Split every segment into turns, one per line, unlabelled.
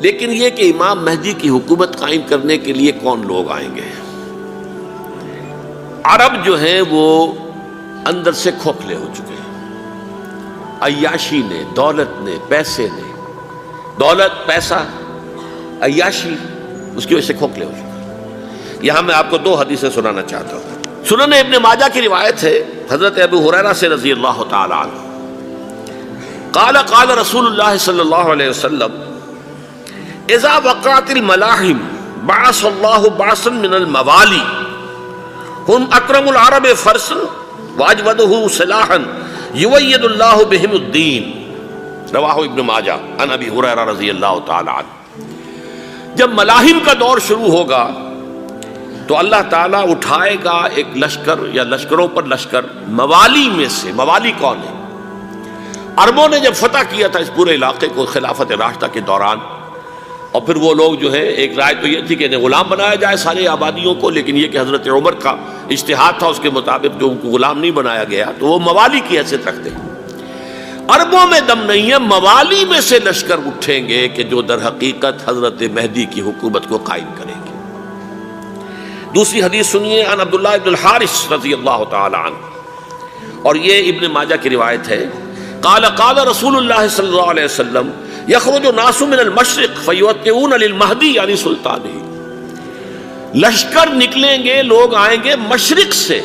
لیکن یہ کہ امام مہدی کی حکومت قائم کرنے کے لیے کون لوگ آئیں گے؟ عرب جو ہیں وہ اندر سے کھوکھلے ہو چکے ہیں، عیاشی نے، دولت نے، پیسے نے، دولت، پیسہ، عیاشی، اس کی وجہ سے کھوکھلے ہو چکے ہیں۔ یہاں میں آپ کو دو حدیثیں سنانا چاہتا ہوں۔ سنن ابن ماجہ کی روایت ہے حضرت ابو ہریرہ سے رضی اللہ تعالی عنہ، قال قال رسول اللہ صلی اللہ علیہ وسلم اذا وقعت الملاحم بعث اللہ بعثا من الموالی ہم اکرم العرب فرسا واجودہ سلاحا یوید اللہ بہم الدین، رواہ ابن ماجہ عن ابی ہریرہ رضی اللہ تعالی عنہ۔ جب ملاحم کا دور شروع ہوگا تو اللہ تعالیٰ اٹھائے گا ایک لشکر یا لشکروں پر لشکر موالی میں سے۔ موالی کون ہے؟ عربوں نے جب فتح کیا تھا اس پورے علاقے کو خلافت راشدہ کے دوران، اور پھر وہ لوگ جو ہے، ایک رائے تو یہ تھی کہ انہیں غلام بنایا جائے سارے آبادیوں کو، لیکن یہ کہ حضرت عمر کا اجتہاد تھا، اس کے مطابق جو ان کو غلام نہیں بنایا گیا تو وہ موالی کی حیثیت رکھتے ہیں۔ عربوں میں دم نہیں ہے، موالی میں سے لشکر اٹھیں گے کہ جو در حقیقت حضرت مہدی کی حکومت کو قائم کریں گے۔ دوسری حدیث سنیے، عن عبداللہ ابن الحارث رضی اللہ تعالی عنہ، اور یہ ابن ماجہ کی روایت ہے، قال قال رسول اللہ صلی اللہ علیہ وسلم یخرج الناس من المشرق فیوطئون للمہدی یعنی سلطانہ، لشکر نکلیں گے، لوگ آئیں گے مشرق سے،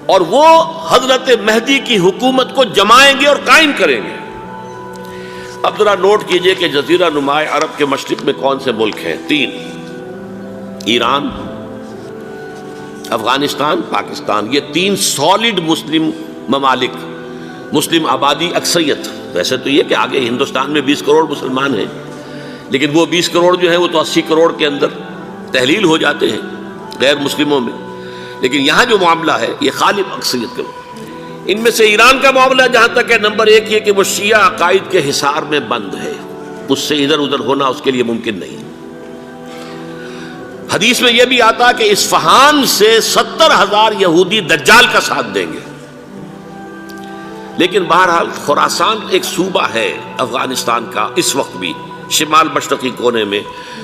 اور وہ حضرت مہدی کی حکومت کو جمائیں گے اور قائم کریں گے۔ اب ذرا نوٹ کیجئے کہ جزیرہ نما عرب کے مشرق میں کون سے ملک ہیں؟ تین: ایران، افغانستان، پاکستان۔ یہ تین سالڈ مسلم ممالک، مسلم آبادی اکثریت۔ ویسے تو یہ کہ آگے ہندوستان میں 20 کروڑ مسلمان ہیں، لیکن وہ 20 کروڑ جو ہیں وہ تو 80 کروڑ کے اندر تحلیل ہو جاتے ہیں غیر مسلموں میں، لیکن یہاں جو معاملہ ہے یہ غالب اکثریت کا۔ ان میں سے ایران کا معاملہ جہاں تک ہے، نمبر 1 یہ کہ وہ شیعہ عقائد کے حصار میں بند ہے، اس سے ادھر ادھر ہونا اس کے لیے ممکن نہیں۔ حدیث میں یہ بھی آتا کہ اصفہان سے 70,000 یہودی دجال کا ساتھ دیں گے۔ لیکن بہرحال خراسان ایک صوبہ ہے افغانستان کا اس وقت بھی، شمال مشرقی کونے میں،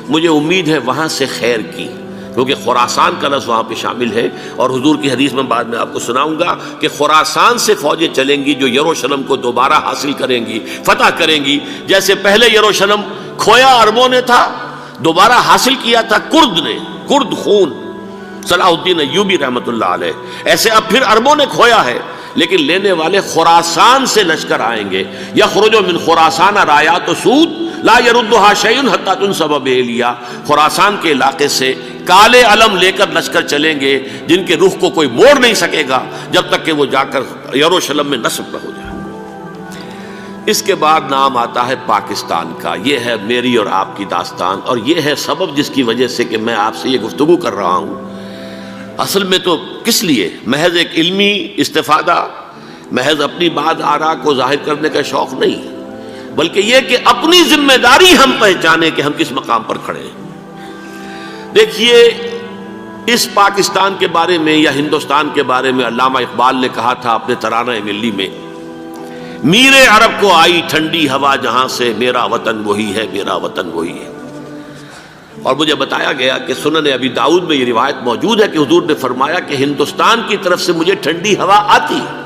مجھے امید ہے وہاں سے خیر کی، کیونکہ خراسان کا لفظ وہاں پہ شامل ہے، اور حضور کی حدیث میں بعد میں آپ کو سناؤں گا کہ خراسان سے فوجیں چلیں گی جو یروشلم کو دوبارہ حاصل کریں گی، فتح کریں گی۔ جیسے پہلے یروشلم کھویا عربوں نے تھا، دوبارہ حاصل کیا تھا کرد نے، کرد خون صلاح الدین ایوبی رحمۃ اللہ علیہ، ایسے اب پھر عربوں نے کھویا ہے، لیکن لینے والے خراسان سے لشکر آئیں گے۔ یخرج من خراسان رایات و سود لا یردھا شیء حتی تنصب بإیلیا، خراسان کے علاقے سے کالے علم لے کر لشکر چلیں گے جن کے رخ کو کوئی موڑ نہیں سکے گا جب تک کہ وہ جا کر یروشلم میں نصب نہ ہو جائے۔ اس کے بعد نام آتا ہے پاکستان کا۔ یہ ہے میری اور آپ کی داستان، اور یہ ہے سبب جس کی وجہ سے کہ میں آپ سے یہ گفتگو کر رہا ہوں۔ اصل میں تو کس لیے؟ محض ایک علمی استفادہ، محض اپنی بات آراء کو ظاہر کرنے کا شوق نہیں، بلکہ یہ کہ اپنی ذمہ داری ہم پہچانیں کہ ہم کس مقام پر کھڑے ہیں۔ دیکھیے، اس پاکستان کے بارے میں یا ہندوستان کے بارے میں علامہ اقبال نے کہا تھا اپنے ترانہ ملی میں، میر عرب کو آئی ٹھنڈی ہوا جہاں سے، میرا وطن وہی ہے، میرا وطن وہی ہے۔ اور مجھے بتایا گیا کہ سنن ابی داؤد میں یہ روایت موجود ہے کہ حضور نے فرمایا کہ ہندوستان کی طرف سے مجھے ٹھنڈی ہوا آتی ہے،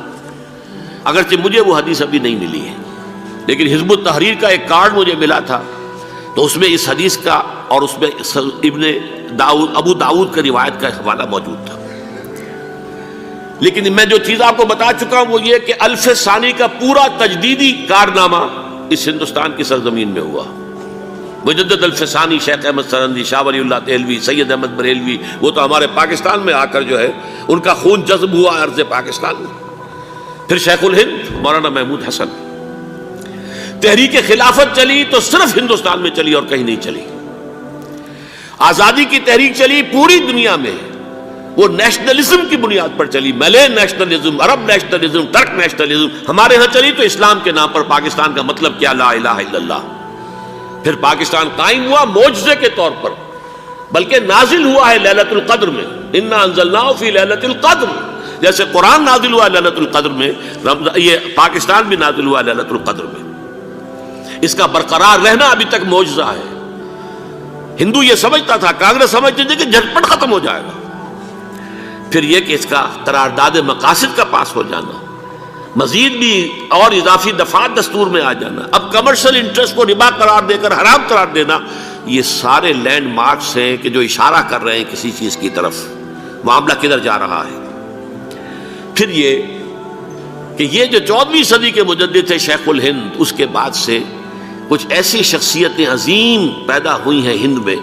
اگرچہ مجھے وہ حدیث ابھی نہیں ملی ہے، لیکن حزب التحریر کا ایک کارڈ مجھے ملا تھا، تو اس میں اس حدیث کا اور اس میں ابو داؤد کا روایت کا حوالہ موجود تھا۔ لیکن میں جو چیز آپ کو بتا چکا ہوں وہ یہ کہ الف ثانی کا پورا تجدیدی کارنامہ اس ہندوستان کی سرزمین میں ہوا۔ مجدد الف ثانی شیخ احمد سرندی، شاہ ولی اللہ دہلوی، سید احمد بریلوی، وہ تو ہمارے پاکستان میں آ کر جو ہے ان کا خون جذب ہوا ارض پاکستان میں۔ پھر شیخ الہند مولانا محمود حسن۔ تحریک خلافت چلی تو صرف ہندوستان میں چلی اور کہیں نہیں چلی۔ آزادی کی تحریک چلی پوری دنیا میں، وہ نیشنلزم کی بنیاد پر چلی، ملے نیشنلزم، عرب نیشنلزم، ترک نیشنلزم۔ ہمارے ہاں چلی تو اسلام کے نام پر، پاکستان کا مطلب کیا؟ لا الہ الا اللہ۔ پھر پاکستان قائم ہوا معجزے کے طور پر، بلکہ نازل ہوا ہے لیلۃ القدر میں، انا انزلناہ فی لیلۃ القدر، جیسے قرآن نازل ہوا لیلۃ القدر میں، یہ پاکستان بھی نازل ہوا لیلۃ القدر میں۔ اس کا برقرار رہنا ابھی تک معجزہ ہے۔ ہندو یہ سمجھتا تھا، کانگریس سمجھتی تھی کہ جھٹپٹ ختم ہو جائے گا۔ پھر یہ کہ اس کا قرارداد مقاصد کا پاس ہو جانا، مزید بھی اور اضافی دفعات دستور میں آ جانا، اب کمرشل انٹرسٹ کو ربا قرار دے کر حرام قرار دینا، یہ سارے لینڈ مارکس ہیں کہ جو اشارہ کر رہے ہیں کسی چیز کی طرف، معاملہ کدھر جا رہا ہے۔ پھر یہ کہ یہ جو 14ویں صدی کے مجدد تھے شیخ الہند، اس کے بعد سے کچھ ایسی شخصیتیں عظیم پیدا ہوئی ہیں ہند میں،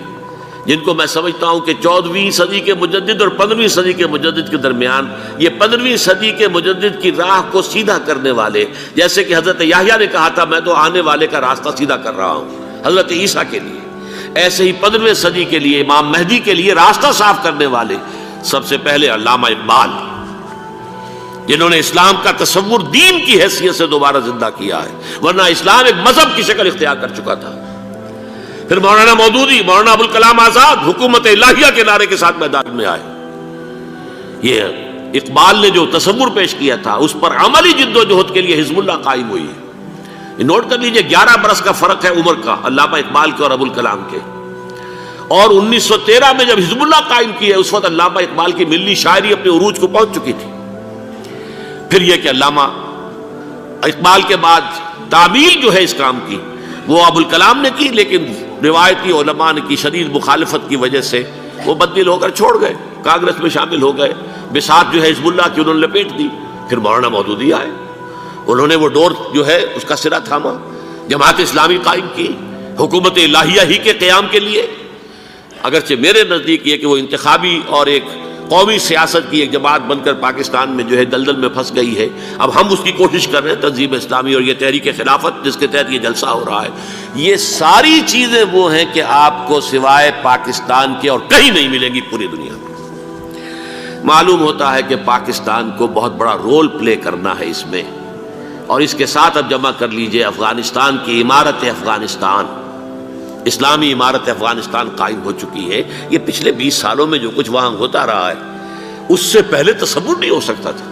جن کو میں سمجھتا ہوں کہ 14ویں صدی کے مجدد اور 15ویں صدی کے مجدد کے درمیان یہ 15ویں صدی کے مجدد کی راہ کو سیدھا کرنے والے، جیسے کہ حضرت یحییٰ نے کہا تھا میں تو آنے والے کا راستہ سیدھا کر رہا ہوں حضرت عیسیٰ کے لیے، ایسے ہی 15ویں صدی کے لیے امام مہدی کے لیے راستہ صاف کرنے والے سب سے پہلے علامہ اقبال، جنہوں نے اسلام کا تصور دین کی حیثیت سے دوبارہ زندہ کیا ہے، ورنہ اسلام ایک مذہب کی شکل اختیار کر چکا تھا۔ پھر مولانا مودودی، مولانا ابوالکلام آزاد حکومت الہیہ کے نعرے کے ساتھ میدان میں آئے۔ یہ اقبال نے جو تصور پیش کیا تھا اس پر عملی جد و جہد کے لیے حزب اللہ قائم ہوئی ہے۔ نوٹ کر لیجئے 11 برس کا فرق ہے عمر کا علامہ اقبال کے اور ابوالکلام کے، اور 1913 میں جب حزب اللہ قائم کی ہے اس وقت علامہ اقبال کی ملی شاعری اپنے عروج کو پہنچ چکی تھی۔ پھر یہ کہ علامہ اقبال کے بعد تعمیل جو ہے اس کام کی وہ ابوالکلام نے کی، لیکن روایتی علماء نے کی شدید مخالفت کی وجہ سے وہ بددل ہو کر چھوڑ گئے، کانگریس میں شامل ہو گئے، بساط جو ہے حزب اللہ کی انہوں نے لپیٹ دی۔ پھر مولانا مودودی آئے، انہوں نے وہ ڈور جو ہے اس کا سرا تھاما، جماعت اسلامی قائم کی حکومت الہیہ ہی کے قیام کے لیے، اگرچہ میرے نزدیک یہ کہ وہ انتخابی اور ایک قومی سیاست کی ایک جماعت بن کر پاکستان میں جو ہے دلدل میں پھنس گئی ہے۔ اب ہم اس کی کوشش کر رہے ہیں، تنظیم اسلامی اور یہ تحریک خلافت جس کے تحت یہ جلسہ ہو رہا ہے، یہ ساری چیزیں وہ ہیں کہ آپ کو سوائے پاکستان کے اور کہیں نہیں ملیں گی پوری دنیا میں۔ معلوم ہوتا ہے کہ پاکستان کو بہت بڑا رول پلے کرنا ہے اس میں، اور اس کے ساتھ اب جمع کر لیجئے افغانستان کی عمارت افغانستان، اسلامی عمارت افغانستان قائم ہو چکی ہے۔ یہ پچھلے 20 سالوں میں جو کچھ وہاں ہوتا رہا ہے اس سے پہلے تصور نہیں ہو سکتا تھا۔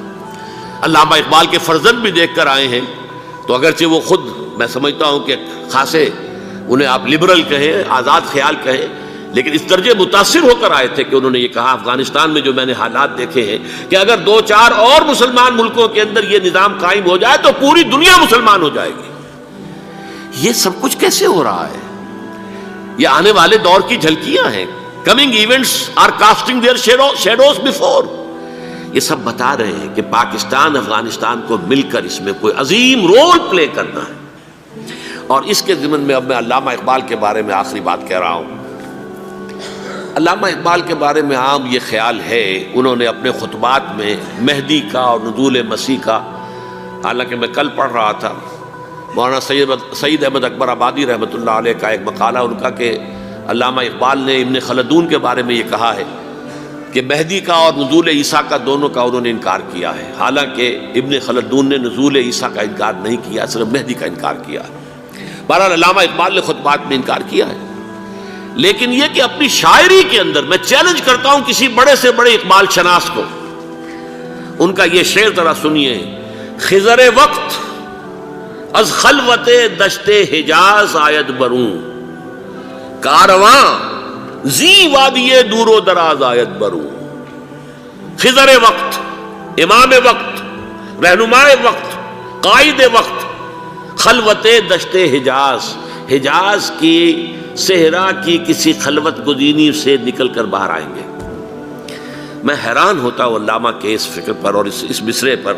علامہ اقبال کے فرزند بھی دیکھ کر آئے ہیں، تو اگرچہ وہ خود میں سمجھتا ہوں کہ خاصے انہیں آپ لبرل کہیں، آزاد خیال کہیں، لیکن اس درجے متاثر ہو کر آئے تھے کہ انہوں نے یہ کہا افغانستان میں جو میں نے حالات دیکھے ہیں کہ اگر 2-4 اور مسلمان ملکوں کے اندر یہ نظام قائم ہو جائے تو پوری دنیا مسلمان ہو جائے گی۔ یہ سب کچھ کیسے ہو رہا ہے؟ یہ آنے والے دور کی جھلکیاں ہیں۔ Coming events are casting their shadows before. یہ سب بتا رہے ہیں کہ پاکستان افغانستان کو مل کر اس میں کوئی عظیم رول پلے کرنا ہے۔ اور اس کے ضمن میں اب میں علامہ اقبال کے بارے میں آخری بات کہہ رہا ہوں۔ علامہ اقبال کے بارے میں عام یہ خیال ہے، انہوں نے اپنے خطبات میں مہدی کا اور نزول مسیح کا، حالانکہ میں کل پڑھ رہا تھا مولانا سید احمد اکبر آبادی رحمۃ اللہ علیہ کا ایک مقالہ ان کا کہ علامہ اقبال نے ابن خلدون کے بارے میں یہ کہا ہے کہ مہدی کا اور نزول عیسیٰ کا دونوں کا انہوں نے انکار کیا ہے، حالانکہ ابن خلدون نے نزول عیسیٰ کا انکار نہیں کیا، صرف مہدی کا انکار کیا ہے۔ بہرحال علامہ اقبال نے خطبات میں انکار کیا ہے، لیکن یہ کہ اپنی شاعری کے اندر میں چیلنج کرتا ہوں کسی بڑے سے بڑے اقبال شناس کو، ان کا یہ شعر ذرا سنیے: خضر وقت از خلوت دشت حجاز آید بروں، کارواں زی وادی دور و دراز آید بروں۔ خضر وقت، امام وقت، رہنمائے وقت، قائد وقت، خلوت دشت حجاز، حجاز کی صحرا کی کسی خلوت گزینی سے نکل کر باہر آئیں گے۔ میں حیران ہوتا ہوں علامہ کے اس فکر پر اور اس مصرے پر۔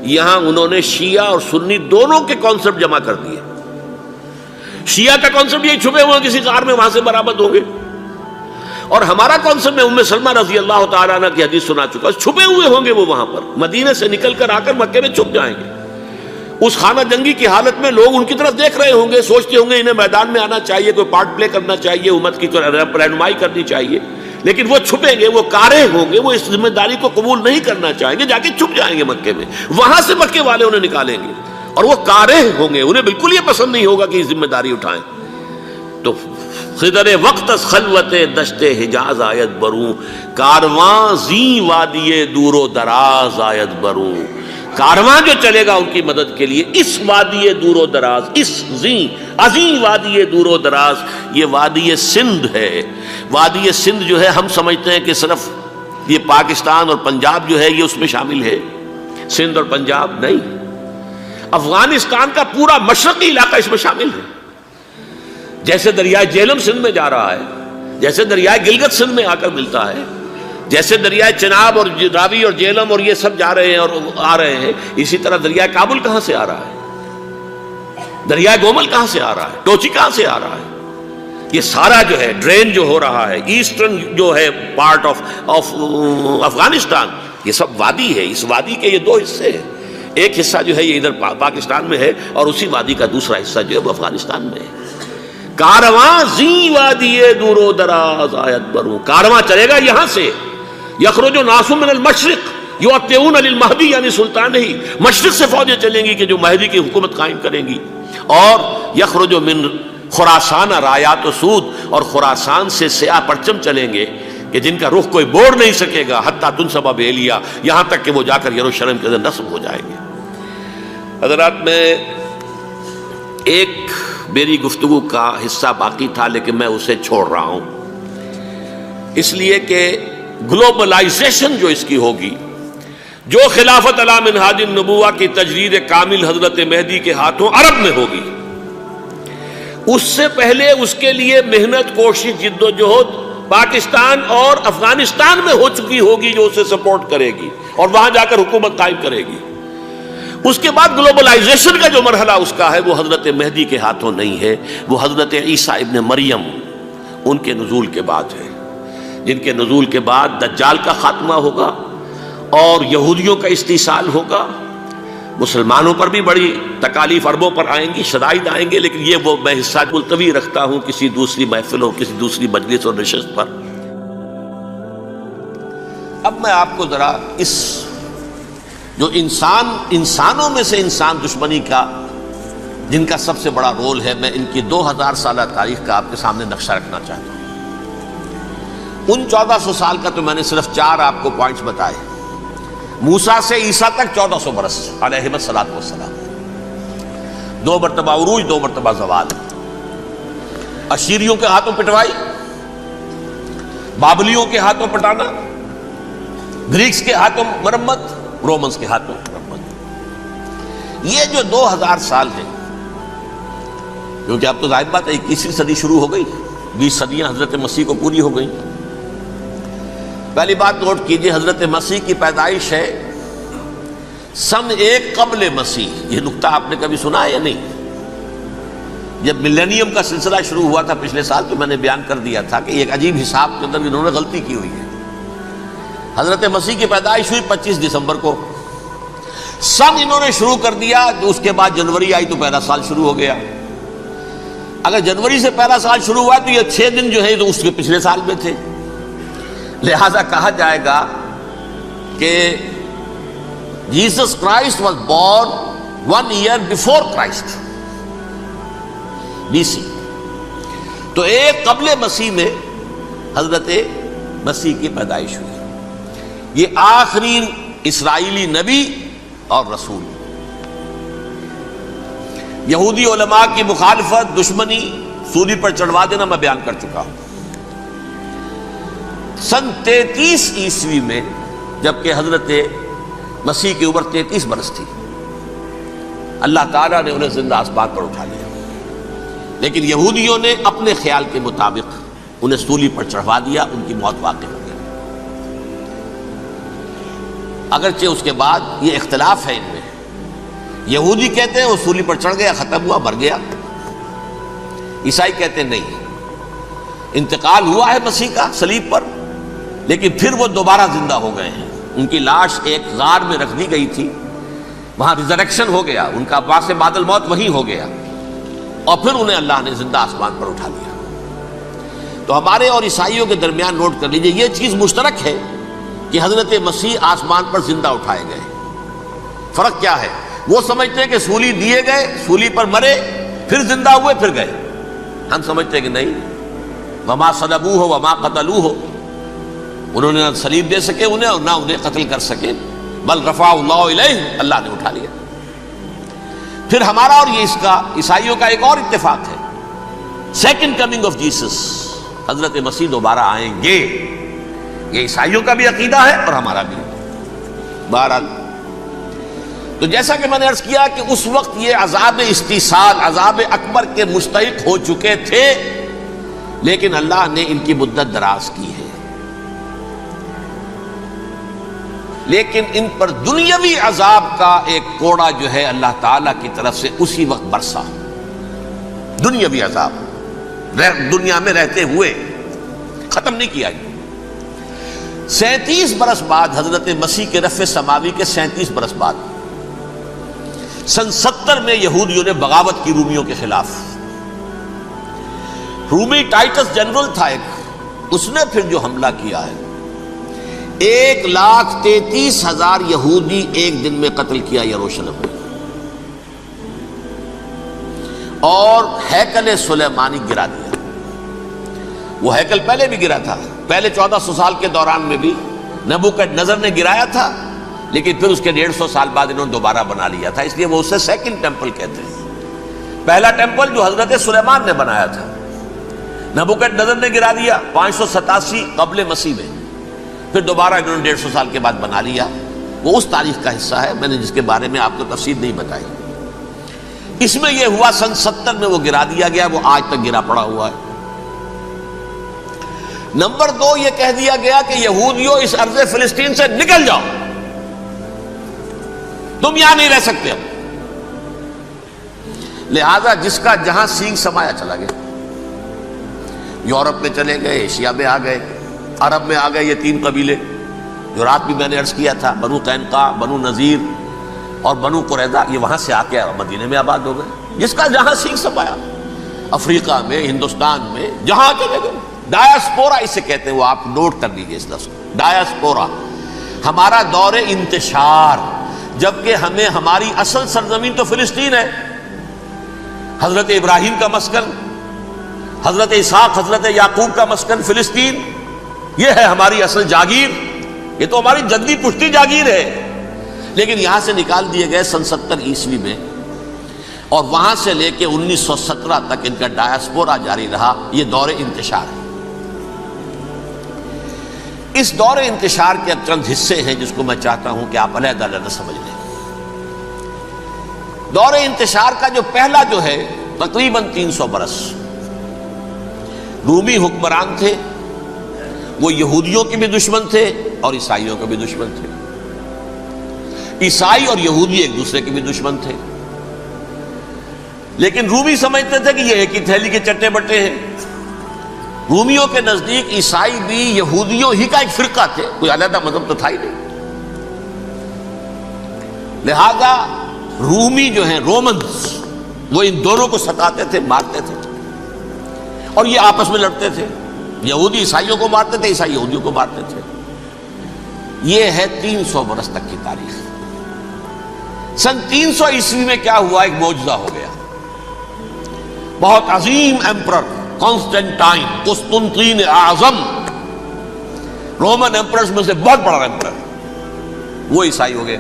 یہاں انہوں نے شیعہ اور سنی دونوں کے کانسیپٹ جمع کر دیے۔ شیعہ کا کانسیپٹ یہ چھپے ہوئے کسی غار میں وہاں سے برآمد ہوں گے، اور ہمارا کانسیپٹ میں ام سلمہ رضی اللہ تعالیٰ عنہ کی حدیث سنا چکا، چھپے ہوئے ہوں گے وہ وہاں پر، مدینے سے نکل کر آ کر مکے میں چھپ جائیں گے۔ اس خانہ جنگی کی حالت میں لوگ ان کی طرف دیکھ رہے ہوں گے، سوچتے ہوں گے انہیں میدان میں آنا چاہیے، کوئی پارٹ پلے کرنا چاہیے، امت کی رہنمائی کرنی چاہیے، لیکن وہ چھپیں گے، وہ کارے ہوں گے، وہ اس ذمہ داری کو قبول نہیں کرنا چاہیں گے، جا کے چھپ جائیں گے مکے میں، وہاں سے مکے والے انہیں نکالیں گے، اور وہ کارے ہوں گے، انہیں بالکل یہ پسند نہیں ہوگا کہ یہ ذمہ داری اٹھائیں۔ تو خضر وقت از خلوت دشت حجاز آید بروں، کارواں زی وادی دور و دراز آید بروں۔ کارواں جو چلے گا ان کی مدد کے لیے اس وادی دور و دراز، اس عظیم وادی دور و دراز، یہ وادی سندھ ہے۔ وادی سندھ جو ہے ہم سمجھتے ہیں کہ صرف یہ پاکستان اور پنجاب جو ہے یہ اس میں شامل ہے، سندھ اور پنجاب نہیں، افغانستان کا پورا مشرقی علاقہ اس میں شامل ہے۔ جیسے دریائے جہلم سندھ میں جا رہا ہے، جیسے دریائے گلگت سندھ میں آ کر ملتا ہے، جیسے دریائے چناب اور راوی اور جہلم اور یہ سب جا رہے ہیں اور آ رہے ہیں، اسی طرح دریائے کابل کہاں سے آ رہا ہے، دریائے گومل کہاں سے آ رہا ہے، ٹوچی کہاں سے آ رہا ہے، یہ سارا جو ہے ڈرین جو ہو رہا ہے، ایسٹرن جو ہے پارٹ آف افغانستان، یہ سب وادی ہے۔ اس وادی کے یہ دو حصے ہیں، ایک حصہ جو ہے یہ ادھر پاکستان میں ہے اور اسی وادی کا دوسرا حصہ جو ہے وہ افغانستان میں ہے۔ کارواں زی وادی دور و دراز آیت برو، کارواں چلے گا یہاں سے، یخرج ناس من المشرق یؤتون للمہدی یعنی سلطان ہی، مشرق سے فوجیں چلیں گی کہ جو مہدی کی حکومت قائم کریں گی، اور یخرج من خراسان رایات و سود، اور خراسان سے سیاہ پرچم چلیں گے کہ جن کا رخ کوئی موڑ نہیں سکے گا، حتیٰ تنصب بیلیا، یہاں تک کہ وہ جا کر یروشلم کے اندر نصب ہو جائیں گے۔ حضرات، میں ایک میری گفتگو کا حصہ باقی تھا لیکن میں اسے چھوڑ رہا ہوں، اس لیے کہ گلوبلائزیشن جو اس کی ہوگی، جو خلافت علی منہاج النبوہ کی تجرید کامل حضرت مہدی کے ہاتھوں عرب میں ہوگی، اس سے پہلے اس کے لیے محنت، کوشش، جد و جہد پاکستان اور افغانستان میں ہو چکی ہوگی جو اسے سپورٹ کرے گی اور وہاں جا کر حکومت قائم کرے گی۔ اس کے بعد گلوبلائزیشن کا جو مرحلہ اس کا ہے وہ حضرت مہدی کے ہاتھوں نہیں ہے، وہ حضرت عیسیٰ ابن مریم ان کے نزول کے بعد ہے، جن کے نزول کے بعد دجال کا خاتمہ ہوگا اور یہودیوں کا استحصال ہوگا، مسلمانوں پر بھی بڑی تکالیف عربوں پر آئیں گی، شدائد آئیں گے، لیکن یہ وہ میں حصہ ملتوی رکھتا ہوں کسی دوسری محفل اور کسی دوسری مجلس اور نشست پر۔ اب میں آپ کو ذرا اس جو انسانوں میں سے انسان دشمنی کا جن کا سب سے بڑا رول ہے، میں ان کی 2000 سالہ تاریخ کا آپ کے سامنے نقشہ رکھنا چاہتا ہوں۔ ان 1400 سال کا تو میں نے صرف 4 آپ کو پوائنٹس بتائے، موسیٰ سے عیسیٰ تک 1400 برس علیہ الصلوۃ والسلام، 2 مرتبہ عروج، 2 مرتبہ زوال، اشیریوں کے ہاتھوں پٹوائی، بابلیوں کے ہاتھوں پٹانا، گریکس کے ہاتھوں مرمت، رومنز کے ہاتھوں مرمت۔ یہ جو 2000 سال ہیں، کیونکہ اب تو ظاہر بات ہے 21ویں صدی شروع ہو گئی، 20 صدیاں حضرت مسیح کو پوری ہو گئی۔ پہلی بات نوٹ کیجئے، حضرت مسیح کی پیدائش ہے سن 1 قبل مسیح۔ یہ نقطہ آپ نے کبھی سنا ہے یا نہیں؟ جب ملینیم کا سلسلہ شروع ہوا تھا پچھلے سال تو میں نے بیان کر دیا تھا کہ ایک عجیب حساب کے اندر انہوں نے غلطی کی ہوئی ہے۔ حضرت مسیح کی پیدائش ہوئی 25 دسمبر کو، سن انہوں نے شروع کر دیا، اس کے بعد جنوری آئی تو پہلا سال شروع ہو گیا۔ اگر جنوری سے پہلا سال شروع ہوا تو یہ 6 دن جو ہے تو اس کے پچھلے سال میں تھے، لہذا کہا جائے گا کہ Jesus Christ was born 1 year before Christ BC۔ تو 1 قبل مسیح میں حضرت مسیح کی پیدائش ہوئی۔ یہ آخری اسرائیلی نبی اور رسول، یہودی علماء کی مخالفت، دشمنی، سولی پر چڑھوا دینا میں بیان کر چکا ہوں۔ سن 33 عیسوی میں جبکہ حضرت مسیح کی عمر 33 برس تھی، اللہ تعالیٰ نے انہیں زندہ آسمان پر اٹھا لیا، لیکن یہودیوں نے اپنے خیال کے مطابق انہیں سولی پر چڑھوا دیا، ان کی موت واقع ہو گئی۔ اگرچہ اس کے بعد یہ اختلاف ہے ان میں، یہودی کہتے ہیں وہ سولی پر چڑھ گیا، ختم ہوا، مر گیا، عیسائی کہتے ہیں نہیں، انتقال ہوا ہے مسیح کا صلیب پر، لیکن پھر وہ دوبارہ زندہ ہو گئے ہیں۔ ان کی لاش ایک غار میں رکھ دی گئی تھی، وہاں ریزریکشن ہو گیا، ان کا باعث بعد الموت وہیں ہو گیا، اور پھر انہیں اللہ نے زندہ آسمان پر اٹھا لیا۔ تو ہمارے اور عیسائیوں کے درمیان نوٹ کر لیجئے، یہ چیز مشترک ہے کہ حضرت مسیح آسمان پر زندہ اٹھائے گئے۔ فرق کیا ہے؟ وہ سمجھتے ہیں کہ سولی دیے گئے، سولی پر مرے، پھر زندہ ہوئے، پھر گئے۔ ہم سمجھتے ہیں کہ نہیں، وما صلبوہ وما قتلوہ، انہوں نے نہ صلیب دے سکے انہیں اور نہ انہیں قتل کر سکے، بل رفع اللہ الیہ، اللہ نے اٹھا لیا۔ پھر ہمارا اور یہ اس کا عیسائیوں کا ایک اور اتفاق ہے، سیکنڈ کمنگ آف جیسس، حضرت مسیح دوبارہ آئیں گے، یہ عیسائیوں کا بھی عقیدہ ہے اور ہمارا بھی۔ بہرحال تو جیسا کہ میں نے عرض کیا کہ اس وقت یہ عذاب استیصال، عذاب اکبر کے مستحق ہو چکے تھے، لیکن اللہ نے ان کی مدت دراز کی ہے، لیکن ان پر دنیاوی عذاب کا ایک کوڑا جو ہے اللہ تعالیٰ کی طرف سے اسی وقت برسا۔ دنیاوی عذاب دنیا میں رہتے ہوئے ختم نہیں کیا گیا۔ 37 برس بعد، حضرت مسیح کے رفع سماوی کے 37 برس بعد، سن 70 میں یہودیوں نے بغاوت کی رومیوں کے خلاف۔ رومی ٹائٹس جنرل تھا ایک، اس نے پھر جو حملہ کیا ہے، 1,33,000 یہودی ایک دن میں قتل کیا یروشلم میں، اور ہیکل سلیمانی گرا دیا۔ وہ ہیکل پہلے بھی گرا تھا، پہلے 1400 سال کے دوران میں بھی نبوکڈنیزر نے گرایا تھا، لیکن پھر اس کے 150 سال بعد انہوں نے دوبارہ بنا لیا تھا، اس لیے وہ اسے سیکنڈ ٹیمپل کہتے ہیں۔ پہلا ٹیمپل جو حضرت سلیمان نے بنایا تھا، نبوکڈنیزر نے گرا دیا 587 قبل مسیح میں، پھر دوبارہ انہوں نے 150 سال کے بعد بنا لیا۔ وہ اس تاریخ کا حصہ ہے، میں نے جس کے بارے میں آپ کو تفصیل نہیں بتائی۔ اس میں یہ ہوا سن 70 میں وہ گرا دیا گیا، وہ آج تک گرا پڑا ہوا ہے۔ نمبر 2، یہ کہہ دیا گیا کہ یہودیوں اس ارض فلسطین سے نکل جاؤ، تم یہاں نہیں رہ سکتے اب۔ لہذا جس کا جہاں سینگ سمایا چلا گیا، یورپ میں چلے گئے، ایشیا میں آ گئے، عرب میں آ گئے۔ یہ 3 قبیلے جو رات بھی میں نے عرض کیا تھا، بنو قینقاع، بنو نذیر اور بنو قریظہ، یہ وہاں سے آ کے مدینے میں آباد ہو گئے، جس کا جہاں سینگ سمایا، افریقہ میں، ہندوستان میں، جہاں چلے گئے۔ ڈایاسپورا اسے کہتے ہیں، وہ آپ نوٹ کر لیجیے اس لفظ کو، ڈایاسپورا، ہمارا دور انتشار، جبکہ ہمیں ہماری اصل سرزمین تو فلسطین ہے، حضرت ابراہیم کا مسکن، حضرت اسحاق، حضرت یعقوب کا مسکن فلسطین، یہ ہے ہماری اصل جاگیر، یہ تو ہماری جدی پشتی جاگیر ہے، لیکن یہاں سے نکال دیے گئے سن 70 عیسوی میں، اور وہاں سے لے کے 1917 تک ان کا ڈایاسپورا جاری رہا۔ یہ دور انتشار ہے۔ اس دور انتشار کے چند حصے ہیں جس کو میں چاہتا ہوں کہ آپ علیحدہ علیحدہ سمجھ لیں۔ دور انتشار کا جو پہلا جو ہے تقریباً 300 برس، رومی حکمران تھے، وہ یہودیوں کے بھی دشمن تھے اور عیسائیوں کے بھی دشمن تھے۔ عیسائی اور یہودی ایک دوسرے کے بھی دشمن تھے، لیکن رومی سمجھتے تھے کہ یہ ایک ہی تھیلی کے چٹے بٹے ہیں۔ رومیوں کے نزدیک عیسائی بھی یہودیوں ہی کا ایک فرقہ تھے، کوئی علیحدہ مذہب تو تھا ہی نہیں۔ لہذا رومی جو ہیں، رومنز، وہ ان دونوں کو ستاتے تھے، مارتے تھے، اور یہ آپس میں لڑتے تھے۔ یہودی عیسائیوں کو مارتے تھے، عیسائی یہودیوں کو مارتے تھے۔ یہ ہے 300 برس تک کی تاریخ۔ سن 300 عیسوی میں کیا ہوا؟ ایک معجزہ ہو گیا۔ بہت عظیم ایمپرر کانسٹنٹائن، قسطنطین اعظم، رومن ایمپررز میں سے بہت بڑا ایمپرر، وہ عیسائی ہو گئے۔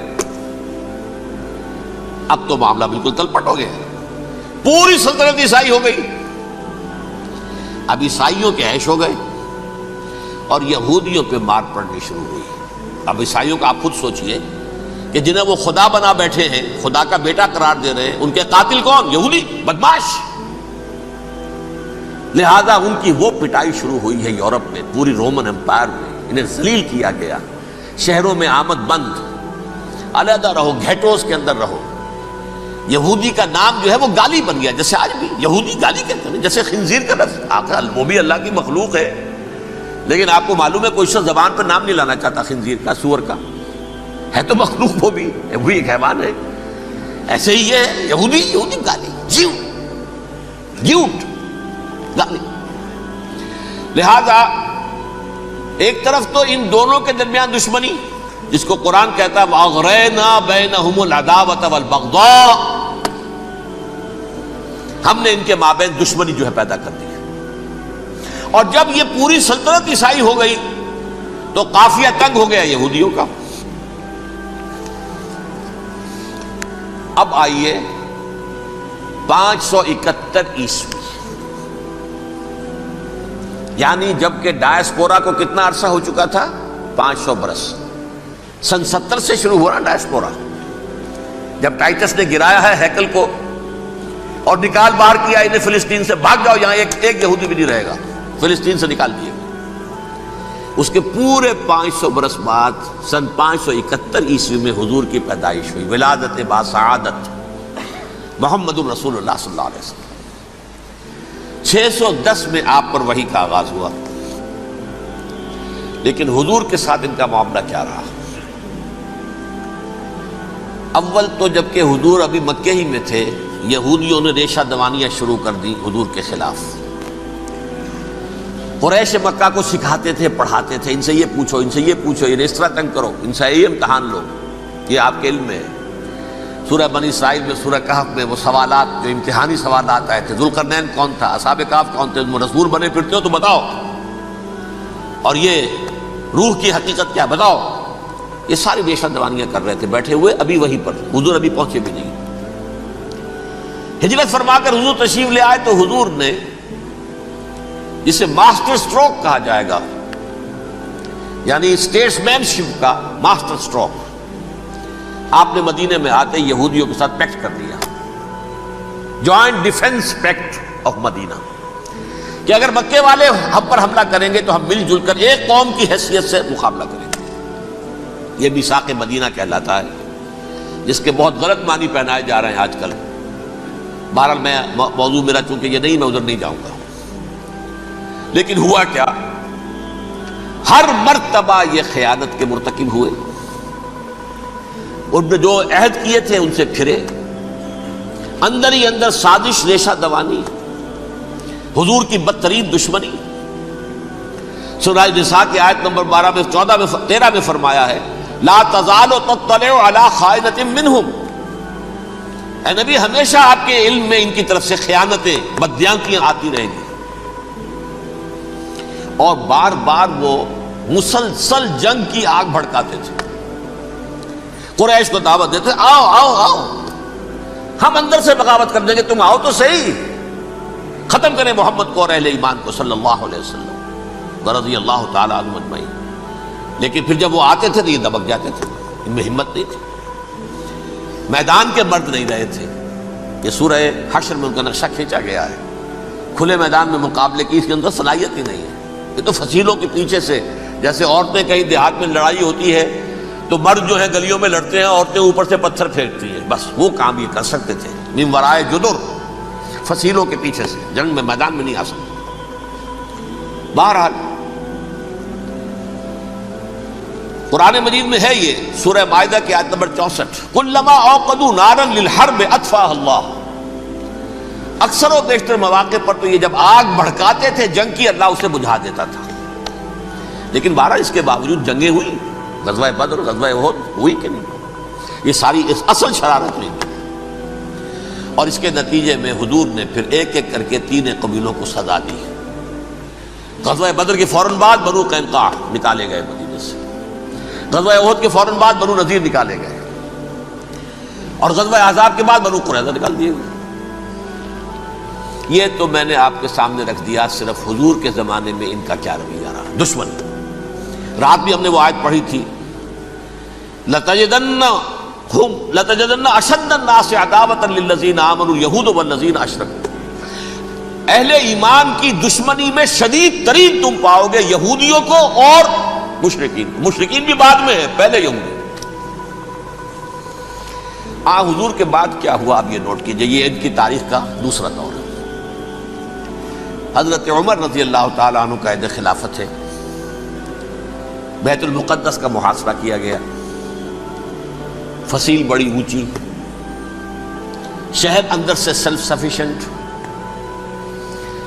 اب تو معاملہ بالکل تلپٹ ہو گیا، پوری سلطنت عیسائی ہو گئی۔ اب عیسائیوں کے عیش ہو گئے اور یہودیوں پہ مار پڑنی شروع ہوئی۔ اب عیسائیوں کا آپ خود سوچئے کہ جنہیں وہ خدا بنا بیٹھے ہیں، خدا کا بیٹا قرار دے رہے ہیں، ان کے قاتل کون؟ یہودی، بدماش۔ لہذا ان کی وہ پٹائی شروع ہوئی ہے یورپ میں، پوری رومن امپائر میں، انہیں ذلیل کیا گیا۔ شہروں میں آمد بند، علیحدہ رہو، گھیٹوز کے اندر رہو۔ یہودی کا نام جو ہے وہ گالی بن گیا، جیسے آج بھی یہودی گالی کہتے ہیں، جیسے خنزیر کا لفظ، آخر وہ بھی اللہ کی مخلوق ہے، لیکن آپ کو معلوم ہے کوئی شخص زبان پر نام نہیں لانا چاہتا خنزیر کا، سور کا، ہے تو مخلوق، وہ بھی ایک حیوان ہے۔ ایسے ہی یہ ہے یہودی گالی، جیوٹ گالی۔ لہذا ایک طرف تو ان دونوں کے درمیان دشمنی، جس کو قرآن کہتا ہے وَأَغْرَيْنَا بَيْنَهُمُ الْعَدَاوَةَ وَالْبَغْضَاءَ، ہم نے ان کے مابین دشمنی جو ہے پیدا کر دی ہے۔ اور جب یہ پوری سلطنت عیسائی ہو گئی تو قافیہ تنگ ہو گیا یہودیوں کا، اب آئیے 571 عیسوی، یعنی جبکہ ڈائسپورا کو کتنا عرصہ ہو چکا تھا؟ 500 برس۔ سن 70 سے شروع ہوا نا ڈائسپورا، جب ٹائٹس نے گرایا ہے ہیکل کو اور نکال باہر کیا انہیں فلسطین سے، بھاگ جاؤ یہاں ایک یہودی بھی نہیں رہے گا، فلسطین سے نکال دیے۔ اس کے پورے 500 برس بعد سن 571 عیسوی میں حضور کی پیدائش ہوئی، ولادت باسعادت محمد الرسول اللہ صلی اللہ علیہ وسلم۔ 610 میں آپ پر وحی کا آغاز ہوا، لیکن حضور کے ساتھ ان کا معاملہ کیا رہا؟ اول تو جبکہ حضور ابھی مکے ہی میں تھے، یہودیوں نے ریشہ دوانیاں شروع کر دی حضور کے خلاف۔ قریش مکہ کو سکھاتے تھے، پڑھاتے تھے، ان سے یہ پوچھو، ان سے یہ پوچھو، یہ اس طرح تنگ کرو، ان سے یہ امتحان لو، یہ آپ کے علم میں ہے۔ سورہ بنی اسرائیل میں، سورہ کہف میں وہ سوالات، جو امتحانی سوالات آئے تھے، ذوالقرنین کون تھا، اصحاب کہف کون تھے، تم رسول بنے پھرتے ہو تو بتاؤ، اور یہ روح کی حقیقت کیا بتاؤ، یہ ساری ریشہ دوانیاں کر رہے تھے بیٹھے ہوئے ابھی وہیں پر، حضور ابھی پہنچے بھی نہیں۔ ہجرت فرما کر حضور تشریف لے آئے تو حضور نے، جسے ماسٹر سٹروک کہا جائے گا، یعنی اسٹیٹس مین شپ کا ماسٹر سٹروک، آپ نے مدینے میں آتے یہودیوں کے ساتھ پیکٹ کر دیا، جوائنٹ ڈیفنس پیکٹ آف مدینہ، کہ اگر مکے والے ہم پر حملہ کریں گے تو ہم مل جل کر ایک قوم کی حیثیت سے مقابلہ کریں گے۔ یہ میثاق مدینہ کہلاتا ہے، جس کے بہت غلط معنی پہنائے جا رہے ہیں آج کل۔ بہرحال میں موضوع میرا چونکہ یہ نہیں، میں ادھر نہیں جاؤں گا۔ لیکن ہوا کیا؟ ہر مرتبہ یہ خیانت کے مرتکب ہوئے، ان نے جو عہد کیے تھے ان سے پھرے، اندر ہی اندر سازش، ریشہ دوانی، حضور کی بدترین دشمنی۔ سورہ نساء کی آیت نمبر 12 میں، 14 میں، 13 میں فرمایا ہے، لا تزال تطلع علی خائنۃ منہم، اے نبی ہمیشہ آپ کے علم میں ان کی طرف سے خیانتیں، بدیانتیاں آتی رہیں گی، اور بار بار وہ مسلسل جنگ کی آگ بھڑکاتے تھے، قریش کو دعوت دیتے، آؤ آؤ آؤ، ہم اندر سے بغاوت کر دیں گے، تم آؤ تو صحیح، ختم کریں محمد کو اور اہل ایمان کو صلی اللہ علیہ وسلم رضی اللہ تعالی عنہم اجمعین۔ لیکن پھر جب وہ آتے تھے تو یہ دبک جاتے تھے، ان میں ہمت نہیں تھی، میدان کے مرد نہیں رہے تھے۔ یہ سورہ حشر میں ان کا نقشہ کھینچا گیا ہے، کھلے میدان میں مقابلے کی اس کے اندر صلاحیت ہی نہیں ہے۔ یہ تو فصیلوں کے پیچھے سے، جیسے عورتیں کہیں دیہات میں لڑائی ہوتی ہے تو مرد جو ہے گلیوں میں لڑتے ہیں، عورتیں اوپر سے پتھر پھینکتی ہیں، بس وہ کام یہ کر سکتے تھے، من ورائے جدر، فصیلوں کے پیچھے سے، جنگ میں میدان میں نہیں آ سکتے۔ بہرحال قرآن مجید میں ہے یہ، سورہ مائدہ کی آیت نمبر 64، کلما اوقدوا نارا للحرب اطفاها اللہ، اکثر و بیشتر مواقع پر تو یہ جب آگ بھڑکاتے تھے جنگ کی، اللہ اسے بجھا دیتا تھا۔ لیکن بہرحال اس کے باوجود جنگیں ہوئی، غزوہ بدر، غزوہ احد ہوئی کہ نہیں؟ یہ ساری اس اصل شرارت ہوئی، اور اس کے نتیجے میں حضور نے پھر ایک ایک کر کے 3 قبیلوں کو سزا دی۔ غزوہ بدر کے فوراً بعد بنو قینقاع نکالے گئے مدینے سے، غزوہ احد کے فوراً بعد بنو نذیر نکالے گئے، اور غزوہ احزاب کے بعد بنو قریظہ نکال دیے گئے۔ یہ تو میں نے آپ کے سامنے رکھ دیا صرف حضور کے زمانے میں ان کا کیا رویہ رہا، دشمن۔ رات بھی ہم نے وہ آیت پڑھی تھی، لَتَجِدَنَّ أَشَدَّ النَّاسِ عَدَاوَةً لِلَّذِينَ آمَنُوا الْيَهُودُ وَالَّذِينَ أَشْرَكُوا، اہل ایمان کی دشمنی میں شدید ترین تم پاؤ گے یہودیوں کو اور مشرکین کو، مشرکین بھی بعد میں ہے، پہلے یہودی۔ حضور کے بعد کیا ہوا اب یہ نوٹ کیجئے، یہ ان کی تاریخ کا دوسرا دور ہے۔ حضرت عمر رضی اللہ تعالیٰ عنہ قائد خلافت ہے، بیت المقدس کا محاصرہ کیا گیا، فصیل بڑی اونچی، شہر اندر سے سیلف سفیشنٹ،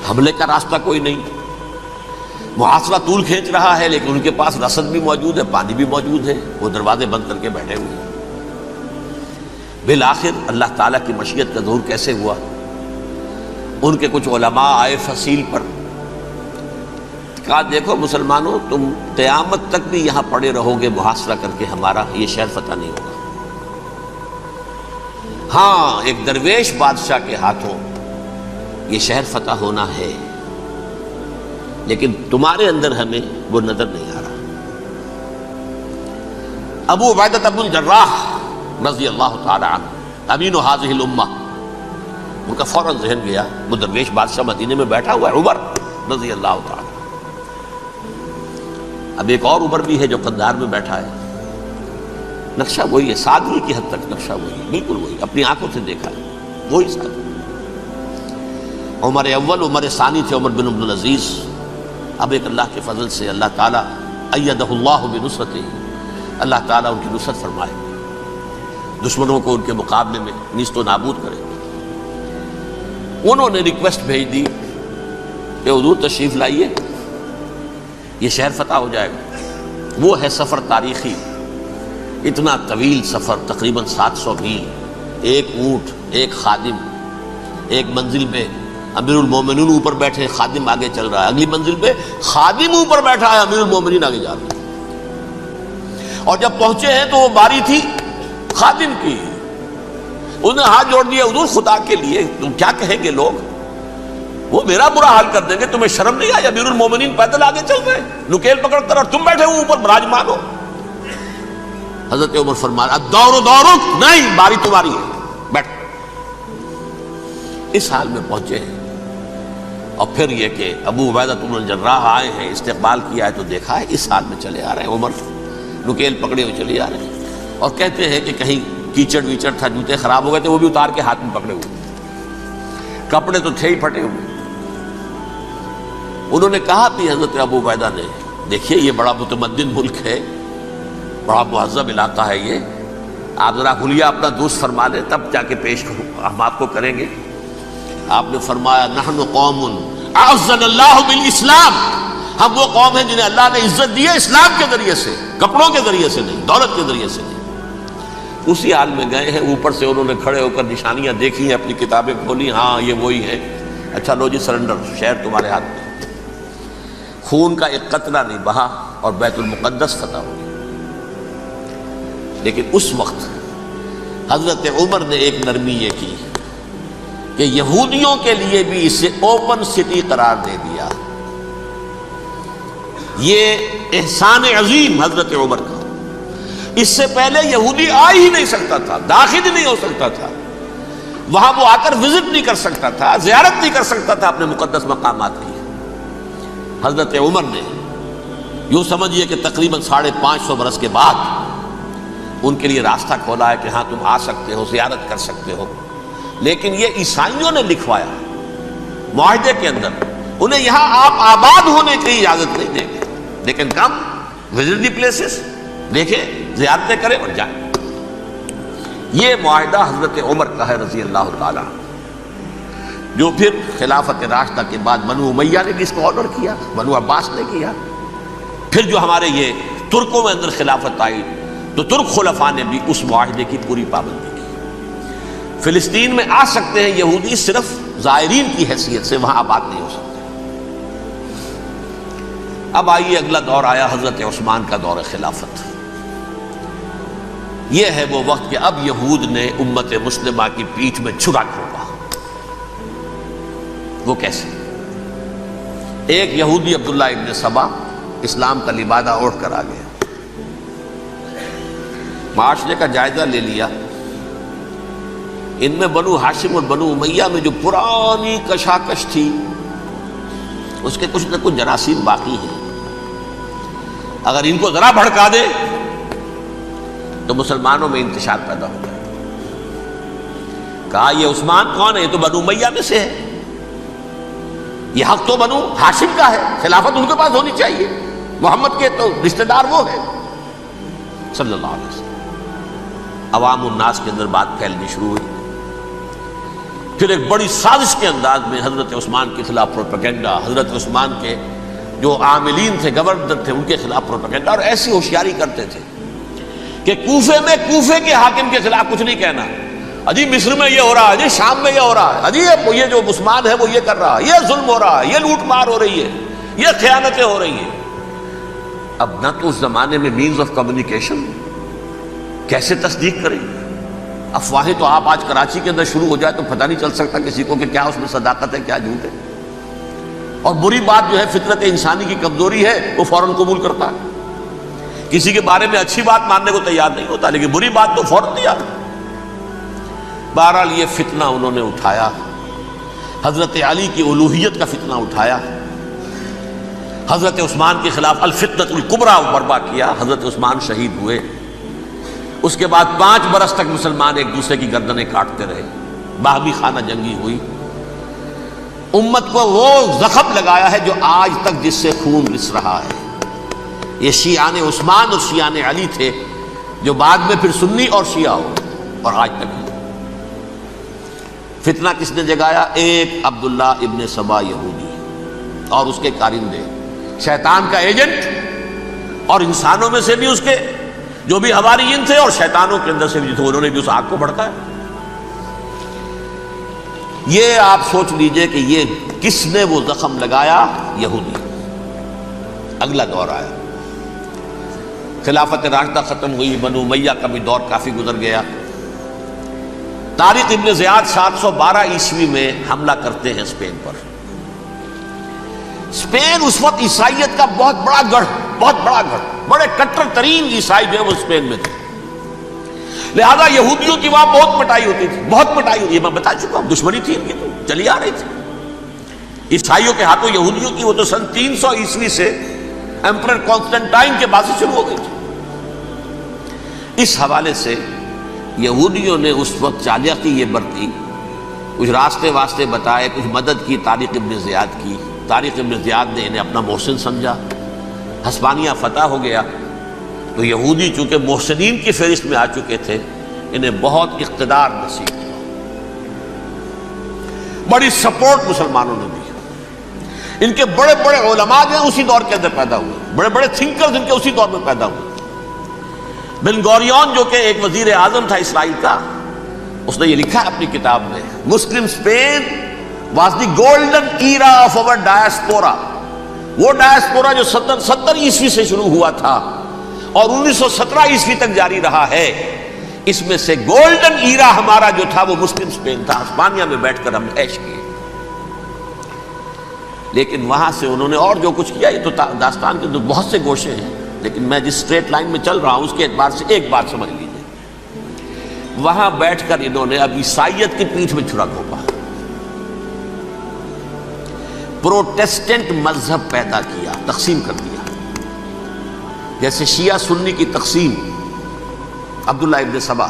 حملے کا راستہ کوئی نہیں، محاصرہ طول کھینچ رہا ہے، لیکن ان کے پاس رسد بھی موجود ہے، پانی بھی موجود ہے، وہ دروازے بند کر کے بیٹھے ہوئے ہیں۔ بالآخر اللہ تعالیٰ کی مشیت کا ظہور کیسے ہوا؟ ان کے کچھ علماء آئے فصیل پر، کہا دیکھو مسلمانوں، تم قیامت تک بھی یہاں پڑے رہو گے محاصرہ کر کے، ہمارا یہ شہر فتح نہیں ہوگا، ہاں ایک درویش بادشاہ کے ہاتھوں یہ شہر فتح ہونا ہے، لیکن تمہارے اندر ہمیں وہ نظر نہیں آ رہا۔ ابو عبیدہ بن الجراح رضی اللہ تعالی عنہ امین هذه الامہ، ان کا فوراً ذہن گیا وہ درویش بادشاہ مدینے میں بیٹھا ہوا ہے عمر رضی اللہ تعالی۔ اب ایک اور عمر بھی ہے جو قندھار میں بیٹھا ہے، نقشہ وہی ہے، سادگی کی حد تک نقشہ وہی ہے، بالکل وہی، اپنی آنکھوں سے دیکھا ہے وہی سادگی۔ عمر اول عمر ثانی تھے عمر بن عبد العزیز۔ اب ایک اللہ کے فضل سے اللہ تعالیٰ ایدہ اللہ بنصرتہ، اللہ تعالیٰ ان کی نصرت فرمائے، دشمنوں کو ان کے مقابلے میں نیست و نابود کرے۔ انہوں نے ریکویسٹ بھیج دی کہ حضور تشریف لائیے، یہ شہر فتح ہو جائے گا۔ وہ ہے سفر تاریخی، اتنا طویل سفر، تقریباً 700 میل، ایک اونٹ، ایک خادم، ایک منزل پہ امیر المومنین اوپر بیٹھے، خادم آگے چل رہا ہے، اگلی منزل پہ خادم اوپر بیٹھا ہے، امیر المومنین آگے جا رہے ہیں۔ اور جب پہنچے ہیں تو وہ باری تھی خادم کی، انہوں نے ہاتھ جوڑ دیا، حضور خدا کے لیے تم کیا کہیں گے لوگ، وہ میرا برا حال کر دیں گے، تمہیں شرم نہیں آئی؟ امیر المومنین پیدل آگے چل رہے ہیں نکیل پکڑ کر، اور تم بیٹھے ہو اوپر براجمان ہو۔ حضرت عمر فرمایا الدور دورک، نہیں، باری تمہاری ہے، بیٹھ۔ اس حال میں پہنچے ہیں، اور پھر یہ کہ ابو عبیدہ بن الجراح آئے ہیں، استقبال کیا ہے تو دیکھا ہے اس حال میں چلے آ رہے ہیں، عمر نکیل پکڑے ہوئے چلے آ رہے ہیں، اور کہتے ہیں کہ کہیں کیچڑ ویچڑ تھا، جوتے خراب ہو گئے تھے، وہ بھی اتار کے ہاتھ میں پکڑے ہوئے، کپڑے تو تھے ہی پھٹے ہوئے۔ انہوں نے کہا بھی حضرت ابو عبیدہ نے، دیکھیے یہ بڑا متمدن ملک ہے، بڑا مہذب علاقہ ہے یہ، آپ ذرا حلیہ اپنا دوست فرما لیں تب جا کے پیش ہم آپ کو کریں گے۔ آپ نے فرمایا نحن قوم اعزنا اللہ بالاسلام، ہم وہ قوم ہیں جنہیں اللہ نے عزت دی ہے اسلام کے ذریعے سے، کپڑوں کے ذریعے سے نہیں، دولت کے ذریعے سے نہیں۔ اسی حال میں گئے ہیں، اوپر سے انہوں نے کھڑے ہو کر نشانیاں دیکھی ہیں، اپنی کتابیں کھولی، ہاں یہ وہی ہے، اچھا لو جی سرنڈر، شہر تمہارے ہاتھ میں۔ خون کا ایک قطرہ نہیں بہا اور بیت المقدس فتح ہو گیا۔ لیکن اس وقت حضرت عمر نے ایک نرمی یہ کی کہ یہودیوں کے لیے بھی اسے اوپن سٹی قرار دے دیا۔ یہ احسان عظیم حضرت عمر کا، اس سے پہلے یہودی آ ہی نہیں سکتا تھا، داخل ہی نہیں ہو سکتا تھا، وہاں وہ آ کر وزٹ نہیں کر سکتا تھا، زیارت نہیں کر سکتا تھا اپنے مقدس مقامات کی۔ حضرت عمر نے یوں سمجھیے کہ تقریباً 550 برس کے بعد ان کے لیے راستہ کھولا ہے کہ ہاں تم آ سکتے ہو، زیارت کر سکتے ہو۔ لیکن یہ عیسائیوں نے لکھوایا معاہدے کے اندر، انہیں یہاں آپ آباد ہونے کی اجازت نہیں دیں گے، لیکن کم وزٹ دی پلیسز، دیکھیں، زیارتیں کریں اور جائیں۔ یہ معاہدہ حضرت عمر کا ہے رضی اللہ تعالیٰ، جو پھر خلافت راشدہ کے بعد بنو امیہ نے بھی اس کو آنر کیا، بنو عباس نے کیا، پھر جو ہمارے یہ ترکوں میں اندر خلافت آئی تو ترک خلفاء نے بھی اس معاہدے کی پوری پابندی کی۔ فلسطین میں آ سکتے ہیں یہودی، صرف زائرین کی حیثیت سے، وہاں آباد نہیں ہو سکتے۔ اب آئیے اگلا دور آیا حضرت عثمان کا دور خلافت۔ یہ ہے وہ وقت کہ اب یہود نے امت مسلمہ کی پیٹھ میں چھرا گھونپا۔ وہ کیسے؟ ایک یہودی عبداللہ ابن سبا اسلام کا لبادہ اوڑھ کر آ گیا، معاشرے کا جائزہ لے لیا، ان میں بنو ہاشم اور بنو امیہ میں جو پرانی کشاکش تھی اس کے کچھ نہ کچھ جراثیم باقی ہیں، اگر ان کو ذرا بھڑکا دے تو مسلمانوں میں انتشار پیدا ہو جائے۔ کہا یہ عثمان کون ہے؟ یہ تو بنو امیہ میں سے ہے، یہ حق تو بنو ہاشم کا ہے، خلافت ان کے پاس ہونی چاہیے، محمد کے تو رشتہ دار وہ ہے صلی اللہ علیہ وسلم۔ عوام الناس کے اندر بات پھیلنی شروع ہوئی، پھر ایک بڑی سازش کے انداز میں حضرت عثمان کے خلاف پروپیگنڈا، حضرت عثمان کے جو عاملین تھے، گورنر تھے، ان کے خلاف پروپیگنڈا، اور ایسی ہوشیاری کرتے تھے کہ کوفے میں کوفے کے حاکم کے خلاف کچھ نہیں کہنا، اجی مصر میں یہ ہو رہا ہے، اجی شام میں یہ ہو رہا ہے، اجی یہ جو عثمان ہے وہ یہ کر رہا ہے، یہ ظلم ہو رہا ہے، یہ لوٹ مار ہو رہی ہے، یہ خیانتیں ہو رہی ہیں۔ اب نہ تو اس زمانے میں مینز آف کمیونیکیشن، کیسے تصدیق کریں؟ افواہیں تو آپ آج کراچی کے اندر شروع ہو جائے تو پتہ نہیں چل سکتا کسی کو کہ کیا اس میں صداقت ہے کیا جھوٹ ہے. اور بری بات جو ہے فطرت انسانی کی کمزوری ہے وہ فوراً قبول کرتا ہے. کسی کے بارے میں اچھی بات ماننے کو تیار نہیں ہوتا لیکن بری بات تو فوراً تیار. بہرحال یہ فتنہ انہوں نے اٹھایا، حضرت علی کی الوہیت کا فتنہ اٹھایا، حضرت عثمان کے خلاف الفتنۃ الکبریٰ برپا کیا. حضرت عثمان شہید ہوئے. اس کے بعد 5 برس تک مسلمان ایک دوسرے کی گردنیں کاٹتے رہے، باہمی خانہ جنگی ہوئی. امت کو وہ زخم لگایا ہے جو آج تک جس سے خون رس رہا ہے. یہ شیعان عثمان اور شیعان علی تھے جو بعد میں پھر سنی اور شیعہ ہو اور آج تک. فتنہ کس نے جگایا؟ ایک عبداللہ ابن سبا یہودی اور اس کے کارندے، شیطان کا ایجنٹ، اور انسانوں میں سے بھی اس کے جو بھی حواریین تھے اور شیطانوں کے اندر سے بھی تھے، انہوں نے بھی اس آگ کو بھڑکایا. یہ آپ سوچ لیجئے کہ یہ کس نے وہ زخم لگایا؟ یہودی. اگلا دور آیا، خلافت راشدہ ختم ہوئی، بنو امیہ کا بھی دور کافی گزر گیا. طارق ابن زیاد 712 عیسوی میں حملہ کرتے ہیں اسپین پر. اسپین اس وقت عیسائیت کا بہت بڑا گڑھ، بڑے کٹر ترین عیسائی جو ہے وہ اسپین میں تھے. لہذا یہودیوں کی وہاں بہت پٹائی ہوتی تھی، یہ میں بتا چکا ہوں. دشمنی تھی ان کی تو چلی آ رہی تھی عیسائیوں کے ہاتھوں یہودیوں کی. وہ تو سن 300 عیسوی سے ایمپرر کانسٹنٹائن کے بعد سے شروع ہو گئی تھی. اس حوالے سے یہودیوں نے اس وقت چالاکی یہ برتی، کچھ راستے واسطے بتائے، کچھ مدد کی طارق ابن زیاد کی. طارق ابن زیاد نے انہیں اپنا محسن سمجھا. ہسپانیہ فتح ہو گیا تو یہودی چونکہ محسنین کی فہرست میں آ چکے تھے، انہیں بہت اقتدار نصیب ہوا. بڑی سپورٹ مسلمانوں نے دی. ان کے بڑے بڑے علماء جو ہیں اسی دور کے اندر پیدا ہوئے، بڑے بڑے تھنکرز ان کے اسی دور میں پیدا ہوئے. بن گوریون جو کہ ایک وزیر اعظم تھا اسرائیل کا، اس نے یہ لکھا ہے اپنی کتاب میں، مسلم Spain was the golden era of our diaspora. وہ ڈائسپورا جو 70 عیسوی سے شروع ہوا تھا اور 1917 عیسوی تک جاری رہا ہے، اس میں سے گولڈن ایرا ہمارا جو تھا وہ مسلم اسپین تھا. ہسپانیہ میں بیٹھ کر ہم عیش کیے. لیکن وہاں سے انہوں نے اور جو کچھ کیا، یہ تو داستان کے بہت سے گوشے ہیں، لیکن میں جس اسٹریٹ لائن میں چل رہا ہوں اس کے اعتبار سے ایک بات سمجھ لیجیے. وہاں بیٹھ کر انہوں نے اب عیسائیت کی پیٹھ میں چھرا گھونپا، پروٹیسٹنٹ مذہب پیدا کیا، تقسیم کر دیا. جیسے شیعہ سنی کی تقسیم، عبداللہ ابن سبا.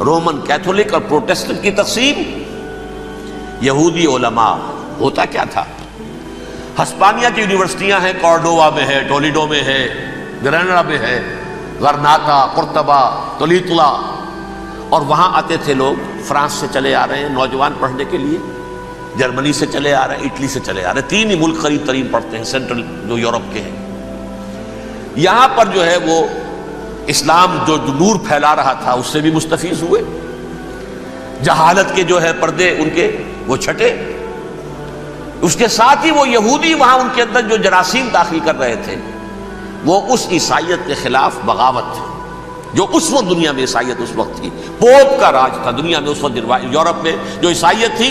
رومن کیتھولک اور پروٹیسٹنٹ کی تقسیم، یہودی علماء. ہوتا کیا تھا؟ ہسپانیہ کی یونیورسٹیاں ہیں، کارڈووا میں ہے، ٹولیڈو میں ہے، گریناڈا میں ہے، غرناطہ، قرطبہ، تولیتلا. اور وہاں آتے تھے لوگ، فرانس سے چلے آ رہے ہیں نوجوان پڑھنے کے لیے، جرمنی سے چلے آ رہے ہیں، اٹلی سے چلے آ رہے ہیں. 3 ہی ملک قریب ترین پڑھتے ہیں سینٹرل جو یورپ کے ہیں. یہاں پر جو ہے وہ اسلام جو نور پھیلا رہا تھا اس سے بھی مستفیض ہوئے. جہالت کے جو ہے پردے ان کے وہ چھٹے. اس کے ساتھ ہی وہ یہودی وہاں ان کے اندر جو جراثیم داخل کر رہے تھے وہ اس عیسائیت کے خلاف بغاوت تھی جو اس وقت دنیا میں عیسائیت اس وقت تھی. پوپ کا راج تھا دنیا میں اس وقت. یورپ میں جو عیسائیت تھی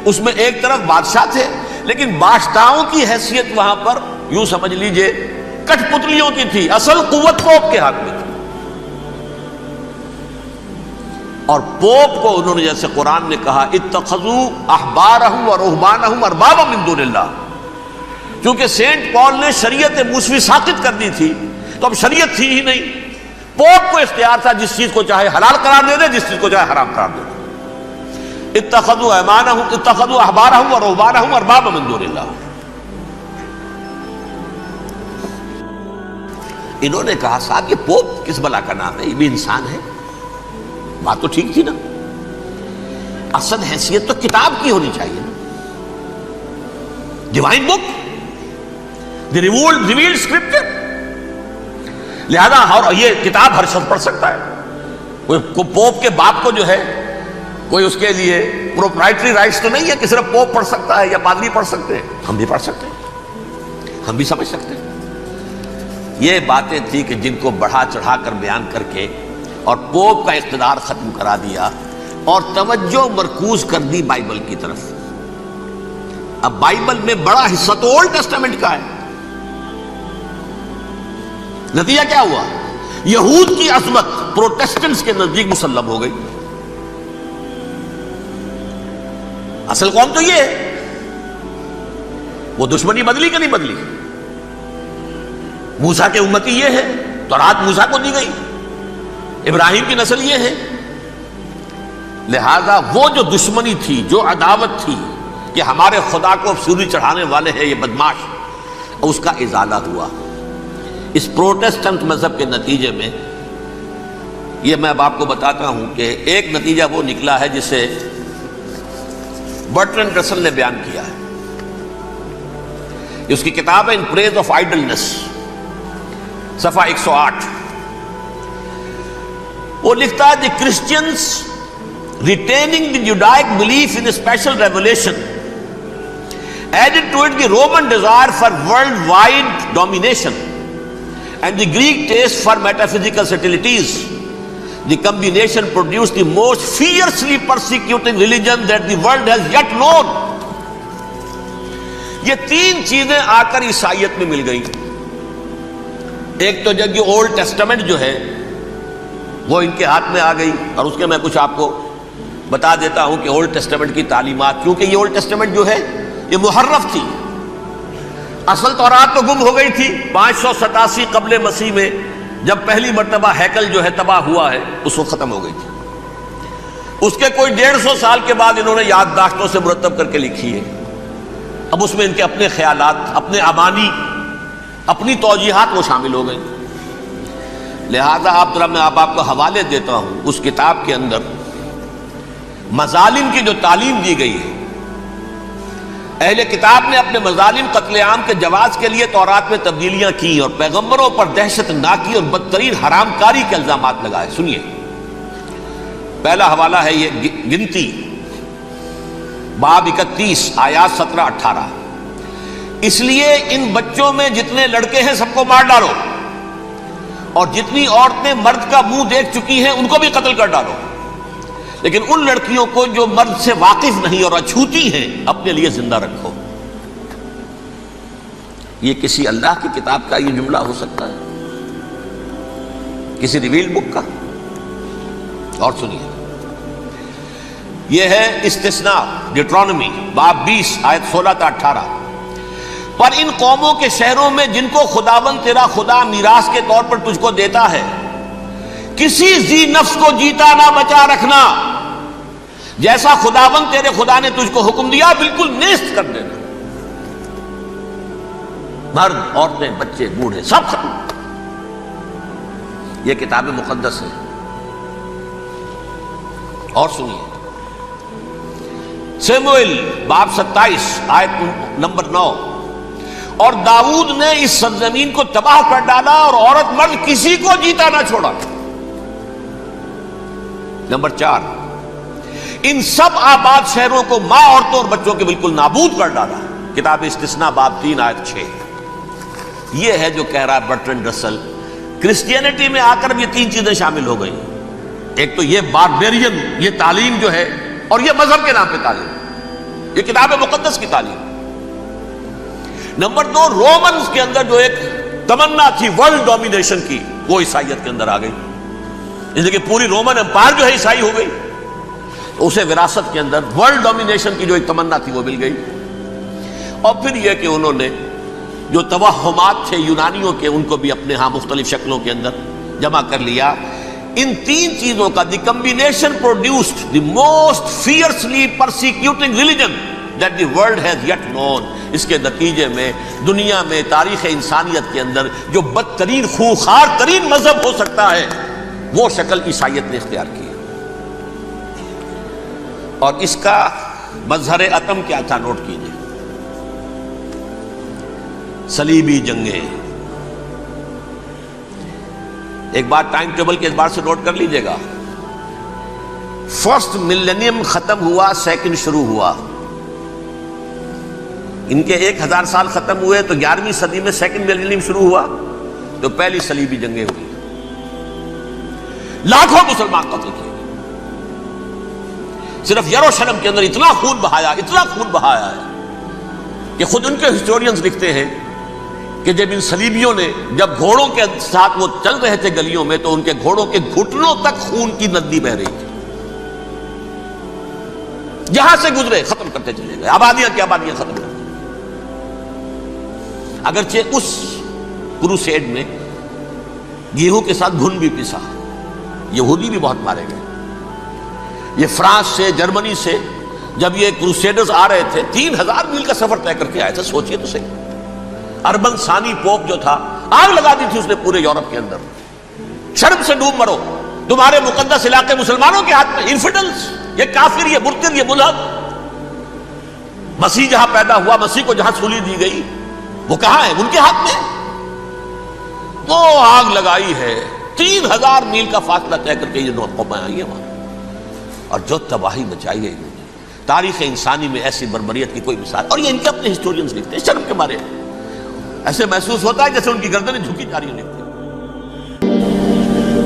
اس میں ایک طرف بادشاہ تھے، لیکن بادشاہوں کی حیثیت وہاں پر یوں سمجھ لیجئے کٹ پتلیوں کی تھی. اصل قوت پوپ کے ہاتھ میں تھی. اور پوپ کو انہوں نے جیسے قرآن نے کہا اتخذوا احبارهم ورهبانهم اربابا من دون اللہ، کیونکہ سینٹ پال نے شریعت موسوی ساقط کر دی تھی تو اب شریعت تھی ہی نہیں. پوپ کو اختیار تھا جس چیز کو چاہے حلال قرار دے دے، جس چیز کو چاہے حرام قرار دے دے. اتخذوا احبارهم ورهبانهم اربابا من دون اللہ. انہوں نے کہا صاحب یہ پوپ کس بلا کا نام ہے، یہ بھی انسان ہے. بات تو ٹھیک تھی نا، اصل حیثیت تو کتاب کی ہونی چاہیے نا، ڈیوائن بک، دی ریویلڈ اسکرپچر. لہذا اور یہ کتاب ہر شخص پڑھ سکتا ہے. کوئی پوپ کے باپ کو جو ہے کوئی اس کے لیے پروپرائٹری رائٹس تو نہیں ہے کہ صرف پوپ پڑھ سکتا ہے یا پادری پڑھ سکتے ہیں. ہم بھی پڑھ سکتے ہیں، ہم بھی سمجھ سکتے ہیں. یہ باتیں تھی کہ جن کو بڑھا چڑھا کر بیان کر کے اور پوپ کا اقتدار ختم کرا دیا اور توجہ مرکوز کر دی بائبل کی طرف۔ اب بائبل میں بڑا حصہ تو اولڈ ٹیسٹامنٹ کا ہے۔ نتیجہ کیا ہوا؟ یہود کی عظمت پروٹیسٹنٹس کے نزدیک مسلم ہو گئی۔ اصل قوم تو یہ ہے، وہ دشمنی بدلی کہ نہیں بدلی؟ موسیٰ کے امتی یہ ہے، تورات موسیٰ کو دی گئی، ابراہیم کی نسل یہ ہے۔ لہذا وہ جو دشمنی تھی، جو عداوت تھی کہ ہمارے خدا کو سوری چڑھانے والے ہیں یہ بدماش، اس کا ازالہ ہوا۔ اس پروٹیسٹنٹ مذہب کے نتیجے میں یہ میں اب آپ کو بتاتا ہوں کہ ایک نتیجہ وہ نکلا ہے جسے برٹرنڈ رسل نے بیان کیا ہے۔ اس کی کتاب ہے ان پریز آف آئیڈلنس، صفحہ 108۔ وہ لکھتا ہے the Christians retaining the Judaic belief in special revelation added to it the Roman desire for worldwide domination and the Greek taste for metaphysical subtleties. The combination produced the most fiercely persecuting religion that the world has yet known. یہ تین چیزیں آ کر عیسائیت میں مل گئی۔ ایک تو جب یہ اولڈ ٹیسٹمنٹ جو ہے وہ ان کے ہاتھ میں آ گئی، اور اس کے میں کچھ آپ کو بتا دیتا ہوں کہ اولڈ ٹیسٹمنٹ کی تعلیمات، کیونکہ یہ اولڈ ٹیسٹمنٹ جو ہے یہ محرف تھی۔ اصل تورات تو گم ہو گئی تھی 587 قبل مسیح میں، جب پہلی مرتبہ ہیکل جو ہے تباہ ہوا ہے، اس وقت ختم ہو گئی تھی۔ اس کے کوئی 150 سال کے بعد انہوں نے یادداشتوں سے مرتب کر کے لکھی ہے۔ اب اس میں ان کے اپنے خیالات، اپنے امانی، اپنی توجیحات وہ شامل ہو گئی۔ لہذا آپ ذرا میں آپ کو حوالے دیتا ہوں اس کتاب کے اندر مظالم کی جو تعلیم دی گئی ہے۔ اہل کتاب نے اپنے مظالم قتل عام کے جواز کے لیے تورات میں تبدیلیاں کی اور پیغمبروں پر دہشت ناکی اور بدترین حرام کاری کے الزامات لگائے۔ سنیے، پہلا حوالہ ہے یہ گنتی باب 31 آیات 17-18۔ اس لیے ان بچوں میں جتنے لڑکے ہیں سب کو مار ڈالو، اور جتنی عورتیں مرد کا منہ دیکھ چکی ہیں ان کو بھی قتل کر ڈالو، لیکن ان لڑکیوں کو جو مرد سے واقف نہیں اور اچھوتی ہیں اپنے لیے زندہ رکھو۔ یہ کسی اللہ کی کتاب کا یہ جملہ ہو سکتا ہے؟ کسی ریویل بک کا؟ اور سنیے، یہ ہے استثناء ڈیٹرانومی باب 20 آیت 16-18۔ پر ان قوموں کے شہروں میں جن کو خداوند تیرا خدا میراث کے طور پر تجھ کو دیتا ہے، کسی ذی نفس کو جیتا نہ بچا رکھنا، جیسا خداوند تیرے خدا نے تجھ کو حکم دیا بالکل نیست کر دینا۔ مرد، عورتیں، بچے، بوڑھے سب ختم۔ یہ کتاب مقدس ہے۔ اور سنیے، سیموئیل باب 27 آیت نمبر 9۔ اور داؤد نے اس سرزمین کو تباہ کر ڈالا اور عورت مرد کسی کو جیتا نہ چھوڑا۔ نمبر 4، ان سب آباد شہروں کو ماں، عورتوں اور بچوں کے بالکل نابود کر ڈالا۔ کتاب استثناء باب 3 آیت 6۔ یہ ہے جو کہہ رہا ہے برٹرنڈ رسل، کرسچینٹی میں آ کر یہ تین چیزیں شامل ہو گئی۔ ایک تو یہ باربیرین یہ تعلیم جو ہے، اور یہ مذہب کے نام پہ تعلیم، یہ کتاب مقدس کی تعلیم۔ نمبر 2، رومنز کے اندر جو ایک تمنا تھی ورلڈ ڈومینیشن کی، وہ عیسائیت کے اندر آ گئی، اس لیے کہ پوری رومن امپائر جو ہے عیسائی ہو گئی، اسے وراثت کے اندر ورلڈ ڈومینیشن کی جو ایک تمنا تھی وہ مل گئی۔ اور پھر یہ کہ انہوں نے جو توہمات تھے یونانیوں کے، ان کو بھی اپنے ہاں مختلف شکلوں کے اندر جمع کر لیا۔ ان تین چیزوں کا the combination produced the most fiercely persecuting religion that the world has yet known. اس کے نتیجے میں دنیا میں تاریخ انسانیت کے اندر جو بدترین خونخوار ترین مذہب ہو سکتا ہے وہ شکل عیسائیت نے اختیار کی۔ اور اس کا مظہر عتم کیا تھا؟ نوٹ کیجیے، صلیبی جنگیں۔ ایک بات ٹائم ٹیبل کے اعتبار سے نوٹ کر لیجئے گا، فرسٹ ملینیم ختم ہوا، سیکنڈ شروع ہوا۔ ان کے 1000 سال ختم ہوئے تو 11ویں صدی میں سیکنڈ ملینیم شروع ہوا، تو پہلی صلیبی جنگیں ہوئی۔ لاکھوں مسلمان قتل کیے، صرف یروشلم کے اندر اتنا خون بہایا ہے کہ خود ان کے ہسٹورینز لکھتے ہیں کہ جب ان صلیبیوں نے جب گھوڑوں کے ساتھ وہ چل رہے تھے گلیوں میں تو ان کے گھوڑوں کے گھٹنوں تک خون کی ندی بہ رہی تھی، جہاں سے گزرے ختم کرتے چلے گئے، آبادیاں کی آبادیاں ختم کرتے۔ اگرچہ اس کروسیڈ میں گیہوں کے ساتھ گھن بھی پسا، یہودی بھی بہت مارے گئے۔ یہ فرانس سے، جرمنی سے جب یہ کروسیڈرز آ رہے تھے 3000 میل کا سفر طے کر کے آئے تھے، سوچئے تو صحیح۔ اربن ثانی پوپ جو تھا آگ لگا دی تھی اس نے پورے یورپ کے اندر، شرم سے ڈوب مرو، تمہارے مقدس علاقے مسلمانوں کے ہاتھ میں، انفیڈلز، یہ کافر، یہ مرتد، یہ ملحد۔ مسیح جہاں پیدا ہوا، مسیح کو جہاں سولی دی گئی، وہ کہاں ہے؟ ان کے ہاتھ میں۔ تو آگ لگائی ہے، 3000 میل کا فاصلہ طے کر کے یہ قومیں آئی ہیں وہاں، اور جو تباہی مچائی ہے انہوں نے، تاریخ انسانی میں ایسی بربریت کی کوئی مثال۔ اور یہ ان کے اپنے ہسٹورینز لکھتے ہیں شرم کے بارے میں، ایسے محسوس ہوتا ہے جیسے ان کی گردنیں جھکی جا رہی ہیں لکھتے ہیں۔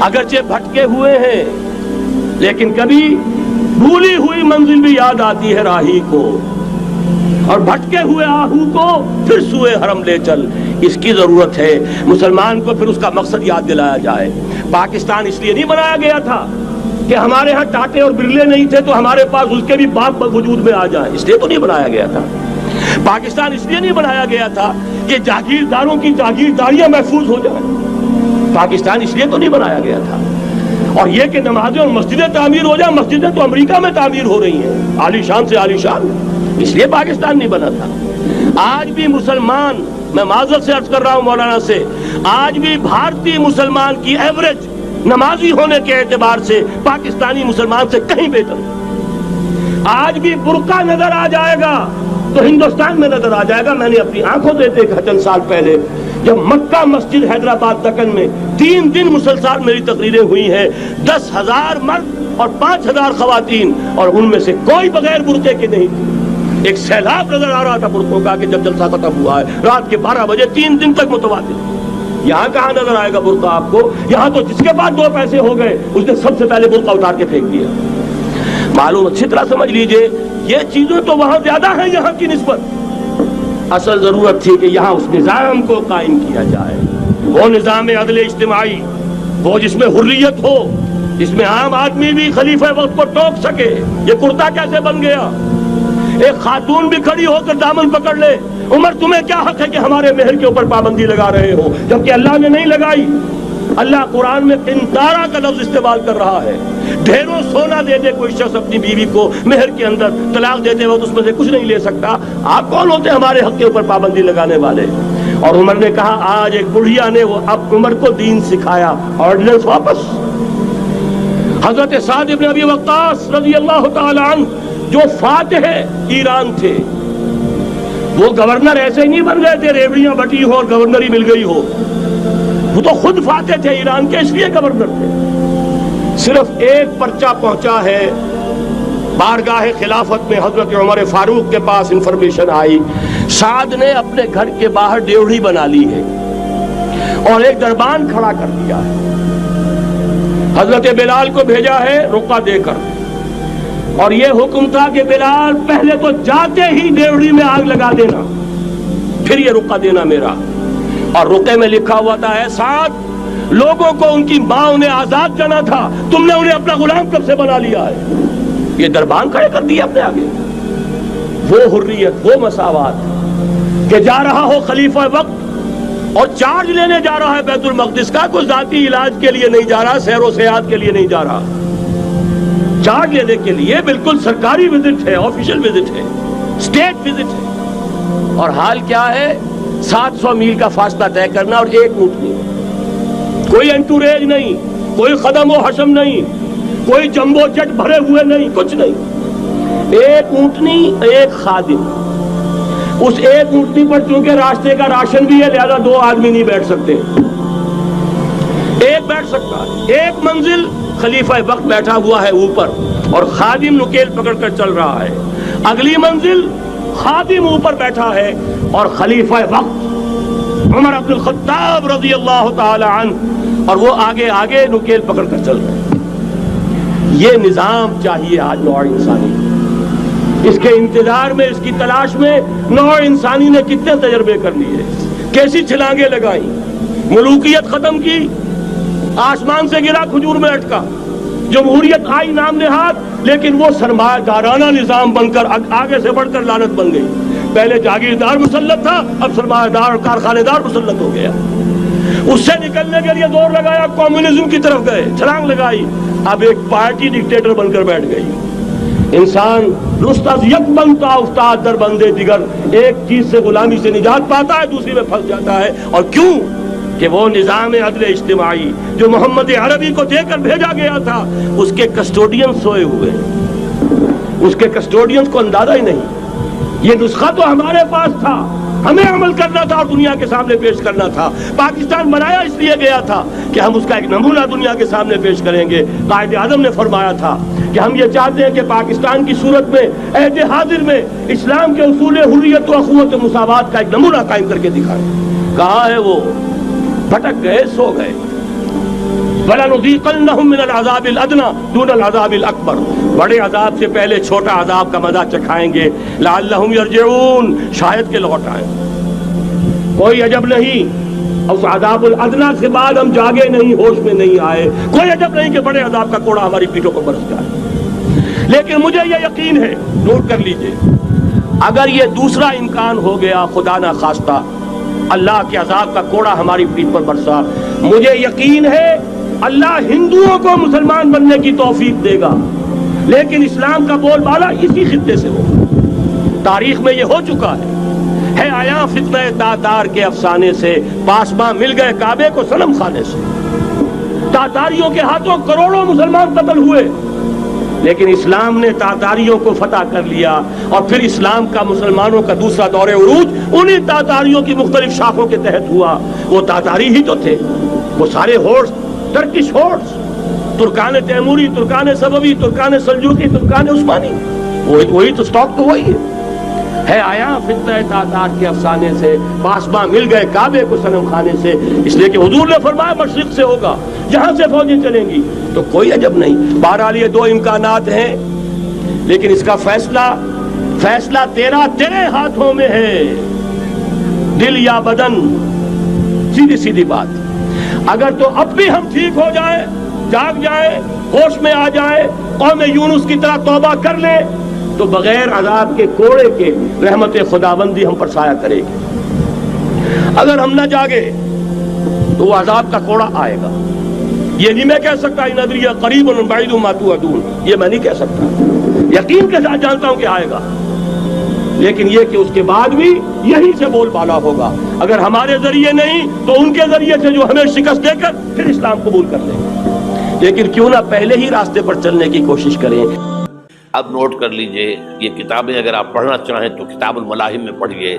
اگرچہ بھٹکے ہوئے ہیں لیکن کبھی بھولی ہوئی منزل بھی یاد آتی ہے راہی کو، اور بھٹکے ہوئے آہو کو پھر سوئے حرم لے چل۔ اس کی ضرورت ہے مسلمان کو پھر اس کا مقصد یاد دلایا جائے۔ پاکستان اس لیے نہیں بنایا گیا تھا کہ ہمارے ہاں ٹاٹے اور برلے نہیں تھے تو ہمارے پاس اس کے بھی باپ وجود میں آ جائیں، اس لیے تو نہیں بنایا گیا تھا۔ پاکستان اس لیے نہیں بنایا گیا تھا کہ جاگیرداروں کی جاگیرداریاں محفوظ ہو جائیں، پاکستان اس لیے تو نہیں بنایا گیا تھا۔ اور یہ کہ نمازیں اور مسجدیں تعمیر ہو جائیں، مسجدیں تو امریکہ میں تعمیر ہو رہی ہیں، عالی شان سے عالی شان، اس لیے پاکستان نہیں بنا تھا۔ آج بھی مسلمان، میں معذرت سے عرض کر رہا ہوں مولانا سے، آج بھی بھارتی مسلمان کی ایوریج نمازی ہونے کے اعتبار سے پاکستانی مسلمان سے کہیں بہتر۔ آج بھی برقع نظر آ جائے گا تو ہندوستان میں نظر آ جائے گا۔ میں نے اپنی آنکھوں سے دیکھا چند سال پہلے، جب مکہ مسجد حیدرآباد دکن میں 3 دن مسلسل میری تقریریں ہوئی ہیں، 10,000 مرد اور 5,000 خواتین، اور ان میں سے کوئی بغیر برقعے کے نہیں تھی۔ ایک سیلاب نظر آ رہا تھا برقعوں کا کہ جب جلسہ ختم ہوا ہے رات کے 12 بجے 3 دن تک متواتر۔ یہاں کہاں نظر آئے گا برقع آپ کو؟ یہاں تو جس کے پاس 2 پیسے ہو گئے اس نے سب سے پہلے برقع اتار کے پھینک دیا۔ معلوم اچھی طرح سمجھ لیجئے، یہ چیزیں تو وہاں زیادہ ہیں یہاں کی نسبت۔ اصل ضرورت تھی کہ یہاں اس نظام کو قائم کیا جائے، وہ نظام عدل اجتماعی، وہ جس میں حریت ہو، جس میں عام آدمی بھی خلیفہ وقت کو ٹوک سکے۔ یہ کرتا کیسے بن گیا؟ ایک خاتون بھی کھڑی ہو کر دامن پکڑ لے، عمر تمہیں کیا حق ہے کہ ہمارے مہر کے اوپر پابندی لگا رہے ہو، جبکہ اللہ نے نہیں لگائی۔ اللہ قرآن میں قنطارہ کا لفظ استعمال کر رہا ہے۔ ڈھیروں سونا دے دے کوئی شخص اپنی بیوی کو مہر کے اندر، طلاق دیتے وقت اس میں سے کچھ نہیں لے سکتا۔ آپ کون ہوتے ہمارے حق کے اوپر پابندی لگانے والے؟ اور عمر نے کہا، آج ایک بڑھیا نے وہ اب عمر کو دین سکھایا، آرڈیننس واپس۔ حضرت سعد بن ابی وقاص رضی اللہ تعالی عنہ جو فاتح ایران تھے، وہ گورنر ایسے ہی نہیں بن گئے تھے ریوڑیاں بٹی ہو اور گورنری مل گئی ہو، وہ تو خود فاتح تھے ایران کے، اس لیے گورنر تھے۔ صرف ایک پرچہ پہنچا ہے بارگاہ خلافت میں، حضرت عمر فاروق کے پاس انفارمیشن آئی، سعد نے اپنے گھر کے باہر ڈیوڑی بنا لی ہے اور ایک دربان کھڑا کر دیا ہے، حضرت بلال کو بھیجا ہے رقعہ دے کر، اور یہ حکم تھا کہ بلال پہلے تو جاتے ہی ڈیوڑی میں آگ لگا دینا، پھر یہ رقعہ دینا میرا۔ اور رقعے میں لکھا ہوا تھا، اے سعد، لوگوں کو ان کی ماں نے آزاد جانا تھا، تم نے انہیں اپنا غلام کب سے بنا لیا ہے؟ یہ دربان کھڑے کر دیا اپنے آگے۔ وہ حریت، وہ مساوات کہ جا رہا ہو خلیفہ وقت اور چارج لینے جا رہا ہے بیت المقدس کا، کوئی ذاتی علاج کے لیے نہیں جا رہا، سیر و سیاحت کے لیے نہیں جا رہا، چارج لینے کے لیے بالکل سرکاری وزٹ ہے، آفیشل وزٹ ہے، اسٹیٹ وزٹ ہے۔ اور حال کیا ہے؟ 700 میل کا فاصلہ طے کرنا اور ایک اونٹ نہیں، کوئی انٹوریج نہیں، کوئی قدم و حشم نہیں، کوئی جمبو جٹ بھرے ہوئے نہیں، کچھ نہیں، ایک اونٹنی، ایک خادم۔ اس ایک اونٹنی پر چونکہ راستے کا راشن بھی ہے لہذا 2 آدمی نہیں بیٹھ سکتے، ایک بیٹھ سکتا ہے۔ ایک منزل خلیفہ وقت بیٹھا ہوا ہے اوپر اور خادم نکیل پکڑ کر چل رہا ہے، اگلی منزل خادم اوپر بیٹھا ہے اور خلیفہ وقت عمر بن الخطاب رضی اللہ تعالی عنہ اور وہ آگے آگے نکیل پکڑ کر چل رہے ہیں۔ یہ نظام چاہیے آج نوع انسانی کو۔ اس کے انتظار میں، اس کی تلاش میں نوع انسانی نے کتنے تجربے کر لیے، کیسی چھلانگیں لگائیں، ملوکیت ختم کی، آسمان سے گرا کھجور میں اٹکا، جمہوریت آئی نام نہاد، لیکن وہ سرمایہ دارانہ نظام بن کر آگے سے بڑھ کر لعنت بن گئی۔ پہلے جاگیردار مسلط تھا، اب سرمایہ دار اور کارخانے دار مسلط ہو گیا۔ اس سے نکلنے کے لیے زور لگایا، کمیونزم کی طرف گئے، چھلانگ لگائی، اب ایک پارٹی ڈکٹیٹر بن کر بیٹھ گئی۔ انسان رست از یک بنتا افتاد در بندے دیگر، ایک چیز سے غلامی سے نجات پاتا ہے، دوسری میں پھنس جاتا ہے۔ اور کیوں؟ کہ وہ نظام عدل اجتماعی جو محمد عربی کو دے کر بھیجا گیا تھا، اس کے کسٹوڈین سوئے ہوئے، اس کے کسٹوڈین کو اندازہ ہی نہیں۔ یہ نسخہ تو ہمارے پاس تھا، ہمیں عمل کرنا تھا اور دنیا کے سامنے پیش کرنا تھا۔ پاکستان بنایا اس لیے گیا تھا کہ ہم اس کا ایک نمونہ دنیا کے سامنے پیش کریں گے۔ قائد اعظم نے فرمایا تھا کہ ہم یہ چاہتے ہیں کہ پاکستان کی صورت میں، عہد حاضر میں، اسلام کے اصول حریت و اخوت و مساوات کا ایک نمونہ قائم کر کے دکھائیں۔ کہاں ہے وہ؟ بھٹک گئے، سو گئے۔ وَلَنُذِيقَنَّهُم مِّنَ الْعَذَابِ الْأَدْنَىٰ دُونَ الْعَذَابِ الْأَكْبَرِ، بڑے عذاب سے پہلے چھوٹا عذاب کا مزہ چکھائیں گے۔ لَعَلَّهُمْ يَرْجِعُونَ، شاید کہ لوٹ آئیں۔ کوئی عجب نہیں اس عذاب الادنیٰ سے بعد ہم جاگے نہیں، ہوش میں نہیں آئے، کوئی عجب نہیں کہ بڑے عذاب کا کوڑا ہماری پیٹھوں پر برس جائے۔ لیکن مجھے یہ یقین ہے، نوٹ کر لیجئے، اگر یہ دوسرا امکان ہو گیا، خدا نہ خواستہ اللہ کے عذاب کا کوڑا ہماری پیٹھ پر برسا، مجھے یقین ہے اللہ ہندوؤں کو مسلمان بننے کی توفیق دے گا، لیکن اسلام کا بول بالا اسی خطے سے ہوگا۔ تاریخ میں یہ ہو چکا ہے آیا فتنہ تاتار کے افسانے سے، پاسباں مل گئے کعبے کو صنم خانے سے۔ تاتاریوں کے ہاتھوں کروڑوں مسلمان قتل ہوئے، لیکن اسلام نے تاتاریوں کو فتح کر لیا، اور پھر اسلام کا مسلمانوں کا دوسرا دور عروج انہی تاتاریوں کی مختلف شاخوں کے تحت ہوا۔ وہ تاتاری ہی تو تھے، وہ سارے ہورس، ٹرکش ہورس، ترکان تیموری، ترکان سبوی، ترکان سلجوقی، ترکان عثمانی، وہی تو سٹاک تو وہی ہے آیا فتنہ تاتار کے افسانے سے، پاسباں مل گئے کعبے کو صنم خانے سے، اس لیے کہ حضور نے فرمایا مشرق سے ہوگا، جہاں سے فوجیں چلیں گی، تو کوئی عجب نہیں۔ بہرحال یہ دو امکانات ہیں، لیکن اس کا فیصلہ تیرے ہاتھوں میں ہے، دل یا بدن، سیدھی سیدھی بات۔ اگر تو اب بھی ہم ٹھیک ہو جائیں، جاگ جائیں، ہوش میں آ جائیں، قوم یونس کی طرح توبہ کر لیں، تو بغیر عذاب کے کوڑے کے رحمت خداوندی ہم پر سایہ کرے گی۔ اگر ہم نہ جاگے تو وہ عذاب کا کوڑا آئے گا۔ یہ نہیں میں کہہ سکتا ان ادری قریب بعید ما توعدون، یہ میں نہیں کہہ سکتا، یقین کے ساتھ جانتا ہوں کہ آئے گا، لیکن یہ کہ اس کے بعد بھی یہی سے بول بالا ہوگا۔ اگر ہمارے ذریعے نہیں تو ان کے ذریعے سے، جو ہمیں شکست دے کر پھر اسلام قبول کر لیں گے۔ لیکن کیوں نہ پہلے ہی راستے پر چلنے کی کوشش کریں۔
اب نوٹ کر لیجئے، یہ کتابیں اگر آپ پڑھنا چاہیں تو کتاب الملاحم میں پڑھیے۔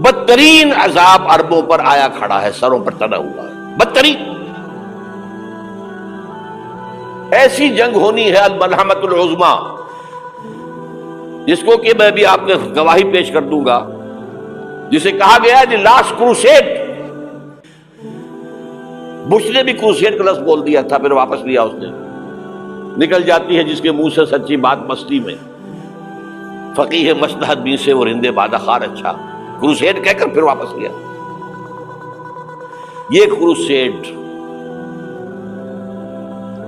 بدترین عذاب عربوں پر آیا کھڑا ہے، سروں پر تنا ہوا ہے، بدترین۔ ایسی جنگ ہونی ہے الملحمۃ العظمیٰ، جس کو کہ میں بھی آپ کے گواہی پیش کر دوں گا، جسے کہا گیا ہے دی لاسٹ کروسیڈ۔ بش نے بھی کروسیڈ کا لفظ بول دیا تھا، پھر واپس لیا اس نے۔ نکل جاتی ہے جس کے منہ سے سچی بات مستی میں، فقیہ مصلحت بھی سے وہ رندے بادہ خار اچھا، کروسیڈ کہہ کر پھر واپس لیا۔ یہ کروسیڈ،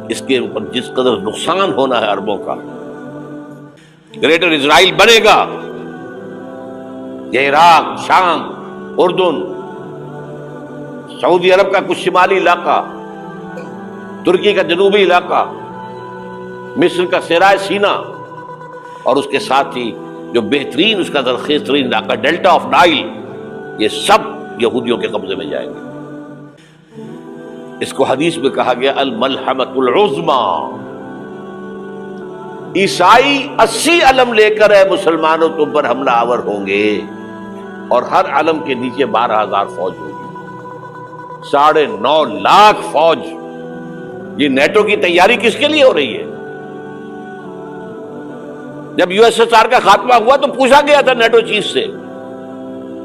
اس کے اوپر جس قدر نقصان ہونا ہے عربوں کا، گریٹر اسرائیل بنے گا، یہ عراق، شام، اردن، سعودی عرب کا کچھ شمالی علاقہ، ترکی کا جنوبی علاقہ، مصر کا صحرائے سینا، اور اس کے ساتھ ہی جو بہترین اس کا زرخیز ترین علاقہ ڈیلٹا آف نائل، یہ سب یہودیوں کے قبضے میں جائیں گے۔ اس کو حدیث میں کہا گیا الملحمۃ العظمیٰ۔ عیسائی 80 علم لے کر اے مسلمانوں تم پر حملہ آور ہوں گے، اور ہر علم کے نیچے 12,000 فوج ہوگی، 9.5 لاکھ فوج۔ یہ نیٹو کی تیاری کس کے لیے ہو رہی ہے؟ جب یو ایس ایس آر کا خاتمہ ہوا تو پوچھا گیا تھا نیٹو چیف سے،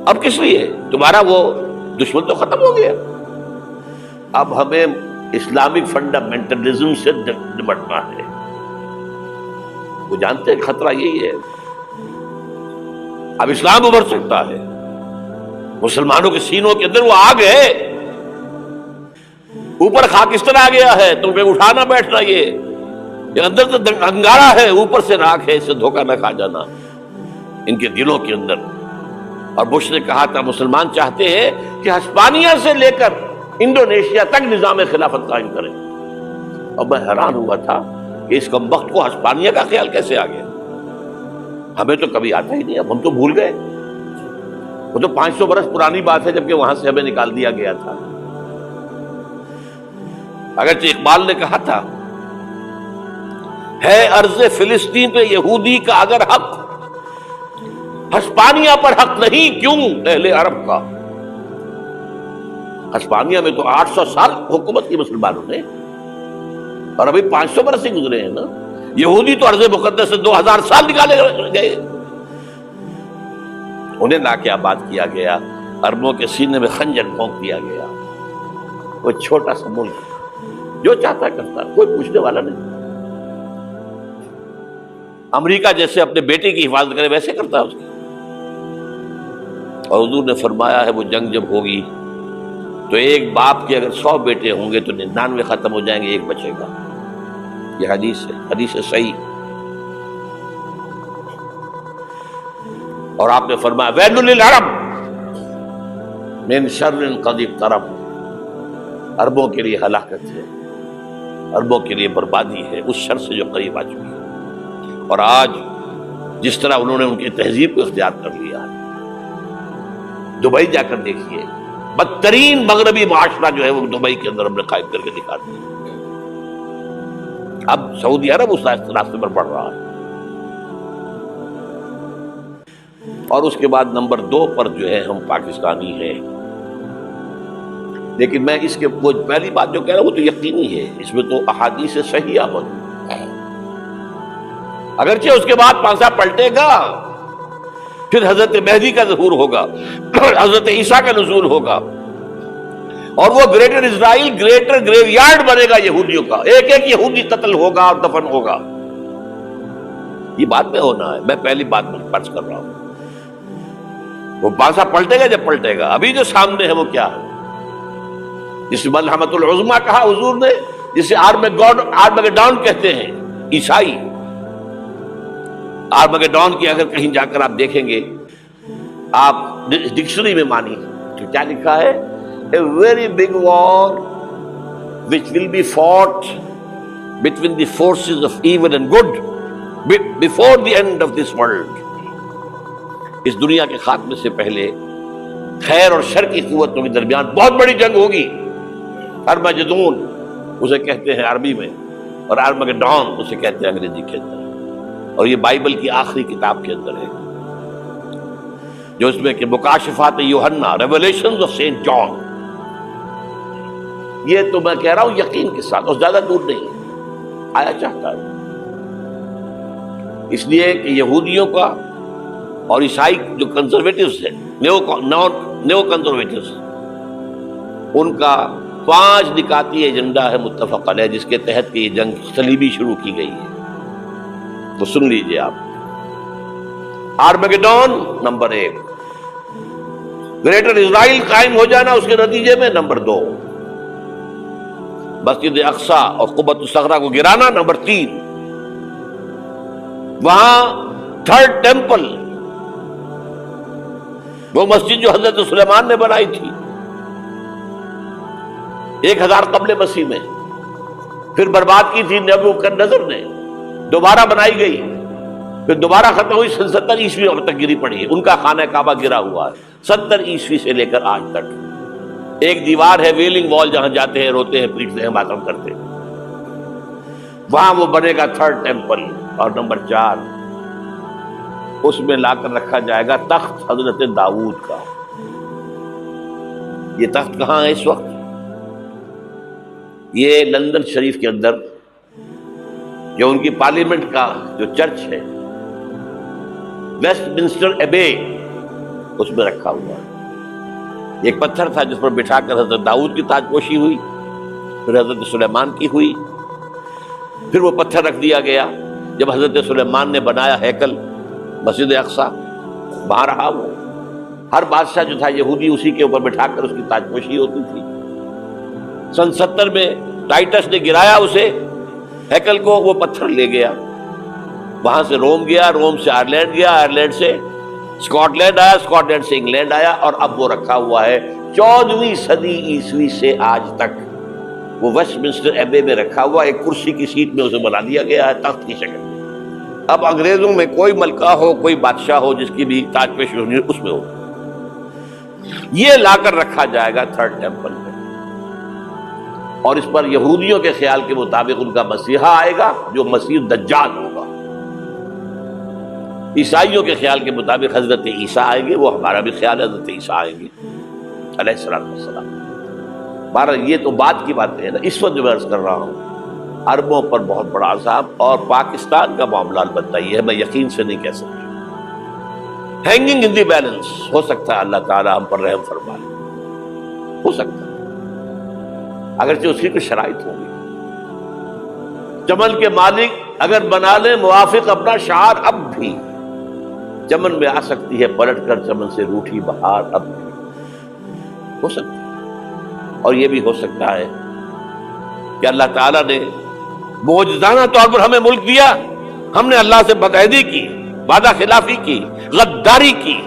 اب کس لیے؟ تمہارا وہ دشمن تو ختم ہو گیا، اب ہمیں اسلامک فنڈامنٹلزم سے نمٹنا ہے. وہ جانتے ہیں خطرہ یہی ہے. اب اسلام ابھر سکتا ہے، مسلمانوں کے سینوں کے اندر وہ آگ ہے، اوپر خاکستر آ گیا ہے، تمہیں اٹھانا بیٹھنا، یہ اندر تو انگارہ ہے، اوپر سے راکھ ہے، اس سے دھوکہ نہ کھا جانا ان کے دلوں کے اندر. اور بش نے کہا تھا مسلمان چاہتے ہیں کہ ہسپانیہ سے لے کر انڈونیشیا تک نظام خلافت قائم کریں. اور میں حیران ہوا تھا کہ اس کمبخت کو ہسپانیہ کا خیال کیسے آ گیا. ہمیں تو کبھی آتا ہی نہیں، اب ہم تو بھول گئے. وہ تو 500 برس پرانی بات ہے جبکہ وہاں سے ہمیں نکال دیا گیا تھا. اگرچہ اقبال نے کہا تھا ہے ارض فلسطین پہ یہودی کا اگر حق، ہسپانیہ پر حق نہیں کیوں اہل عرب کا. ہسپانیہ میں تو 800 سال حکومت کی مسلمانوں نے، اور ابھی 500 برس ہی گزرے ہیں نا. یہودی تو ارض مقدس سے 2000 سال نکالے گئے. انہیں لا کے آباد کیا گیا، عربوں کے سینے میں خنجر بھونک دیا گیا. وہ چھوٹا سا ملک جو چاہتا کرتا، کوئی پوچھنے والا نہیں. امریکہ جیسے اپنے بیٹے کی حفاظت کرے ویسے کرتا ہے اس کی. اور حضور نے فرمایا ہے وہ جنگ جب ہوگی تو ایک باپ کے اگر 100 بیٹے ہوں گے تو 99 ختم ہو جائیں گے، ایک بچے گا. یہ حدیث ہے، حدیث صحیح. اور آپ نے فرمایا ویل للعرب من شر قد اقترب. عربوں کے لیے ہلاکت ہے، عربوں کے لیے بربادی ہے اس شر سے جو قریب آ چکی ہے. اور آج جس طرح انہوں نے ان کی تہذیب کو اختیار کر لیا ہے، دبئی جا کر دیکھیے، بدترین مغربی معاشرہ جو ہے وہ دبئی کے اندر ہم نے قائم کر کے دکھا دیا. اب سعودی عرب اس راستے پر بڑھ رہا ہے. اور اس کے بعد نمبر 2 پر جو ہے ہم پاکستانی ہیں. لیکن میں اس کے وہ پہلی بات جو کہہ رہا ہوں وہ تو یقینی ہے، اس میں تو احادیث صحیحہ موجود. اگرچہ اس کے بعد پانسا پلٹے گا، پھر حضرت مہدی کا ظہور ہوگا، حضرت عیسیٰ کا نزول ہوگا، اور وہ گریٹر اسرائیل گریٹر گریو یارڈ بنے گا یہودیوں کا. ایک ایک یہودی قتل ہوگا اور دفن ہوگا. یہ بات میں ہونا ہے، میں پہلی بات میں فرض کر رہا ہوں. وہ پانسا پلٹے گا جب پلٹے گا. ابھی جو سامنے ہے وہ کیا ہے؟ جس ملحمۃ العظمیٰ کہا حضور نے، جسے آرمگیڈون کہتے ہیں عیسائی. آرمگیڈون کی اگر کہیں جا کر آپ دیکھیں گے، آپ ڈکشنری میں مانی تو کیا لکھا ہے؟ A very big war which will be fought between the forces of evil and good before the end of this world. اس دنیا کے خاتمے سے پہلے خیر اور شر کی قوتوں کے درمیان بہت بڑی جنگ ہوگی. ارمجدون اسے کہتے ہیں عربی میں، اور آرمگیڈون اسے کہتے ہیں انگریزی کے اندر. اور یہ بائبل کی آخری کتاب کے اندر ہے، جو اس میں کہ مکاشفات یوحنا، ریویلیشنز آف سینٹ جان. یہ تو میں کہہ رہا ہوں یقین کے ساتھ، اور زیادہ دور نہیں آیا چاہتا ہے. اس لیے کہ یہودیوں کا اور عیسائی جو کنزرویٹوز ہیں، نیو کنزرویٹوز، ان کا 5 نکاتی ایجنڈا ہے متفق علیہ، جس کے تحت یہ جنگ صلیبی شروع کی گئی ہے. تو سن لیجئے آپ. آرمگیڈون نمبر 1، گریٹر اسرائیل قائم ہو جانا اس کے نتیجے میں نمبر 2، مسجد اقصی اور قبۃ الصخرہ کو گرانا نمبر 3، وہاں 3rd ٹیمپل، وہ مسجد جو حضرت سلیمان نے بنائی تھی 1000 قبل مسیح میں، پھر برباد کی تھی نبوکدنضر نے، دوبارہ بنائی گئی، پھر دوبارہ ختم ہوئی 70 عیسوی تک گری پڑی ہے. ان کا خانہ کعبہ گرا ہوا ہے 70 عیسوی سے لے کر آج تک. ایک دیوار ہے ویلنگ وال، جہاں جاتے ہیں، روتے ہیں، پیٹتے ہیں، ماتم کرتے ہیں، وہاں وہ بنے گا 3rd ٹیمپل. اور نمبر 4، اس میں لا کر رکھا جائے گا تخت حضرت داؤد کا. یہ تخت کہاں ہے اس وقت؟ یہ لندن شریف کے اندر جو ان کی پارلیمنٹ کا جو چرچ ہے، ویسٹ منسٹر ایبے، اس میں رکھا ہوا ہے. ایک پتھر تھا جس پر بٹھا کر حضرت داؤد کی تاج پوشی ہوئی، پھر حضرت سلیمان کی ہوئی، پھر وہ پتھر رکھ دیا گیا جب حضرت سلیمان نے بنایا ہیکل مسجد اقصی، وہاں رہا وہ۔ ہر بادشاہ جو تھا یہودی اسی کے اوپر بٹھا کر اس کی تاج پوشی ہوتی تھی۔ سن 70 میں ٹائٹس نے گرایا اسے ہیکل کو، وہ پتھر لے گیا، وہاں سے روم گیا، روم سے آئرلینڈ گیا، آئرلینڈ سے اسکاٹ لینڈ آیا، اسکاٹ لینڈ سے انگلینڈ آیا، اور اب وہ رکھا ہوا ہے 14ویں صدی عیسوی سے آج تک۔ وہ ویسٹ منسٹر ایبے میں رکھا ہوا، ایک کرسی کی سیٹ میں اسے بنا دیا گیا ہے تخت کی شکل میں۔ اب انگریزوں میں کوئی ملکہ ہو، کوئی بادشاہ ہو جس کی بھی تاج پوشی ہونی اس میں ہو، یہ لا کر رکھا جائے گا تھرڈ ٹیمپل میں، اور اس پر یہودیوں کے خیال کے مطابق ان کا مسیحا آئے گا جو مسیح دجال ہوگا۔ عیسائیوں کے خیال کے مطابق حضرت عیسیٰ آئیں گے، وہ ہمارا بھی خیال ہے حضرت عیسیٰ آئیں گے علیہ السلام۔ بہرحال یہ تو بعد کی باتیں ہیں نا، اس وقت جو میں عرض کر رہا ہوں عربوں پر بہت بڑا عذاب، اور پاکستان کا معاملہ البتہ یہ ہے، میں یقین سے نہیں کہہ سکتا، ہینگنگ ان دی بیلنس، ہو سکتا ہے اللہ تعالیٰ ہم پر رحم فرمائے، ہو سکتا ہے، اگرچہ اس کی کچھ شرائط ہوگی۔ چمن کے مالک اگر بنا لیں موافق اپنا شعار، اب بھی چمن میں آ سکتی ہے پلٹ کر چمن سے روٹھی بہار، اب بھی ہو سکتا ہے۔ اور یہ بھی ہو سکتا ہے کہ اللہ تعالیٰ نے معجزانہ طور پر ہمیں ملک دیا، ہم نے اللہ سے بدعہدی کی، وعدہ خلافی کی، غداری کی،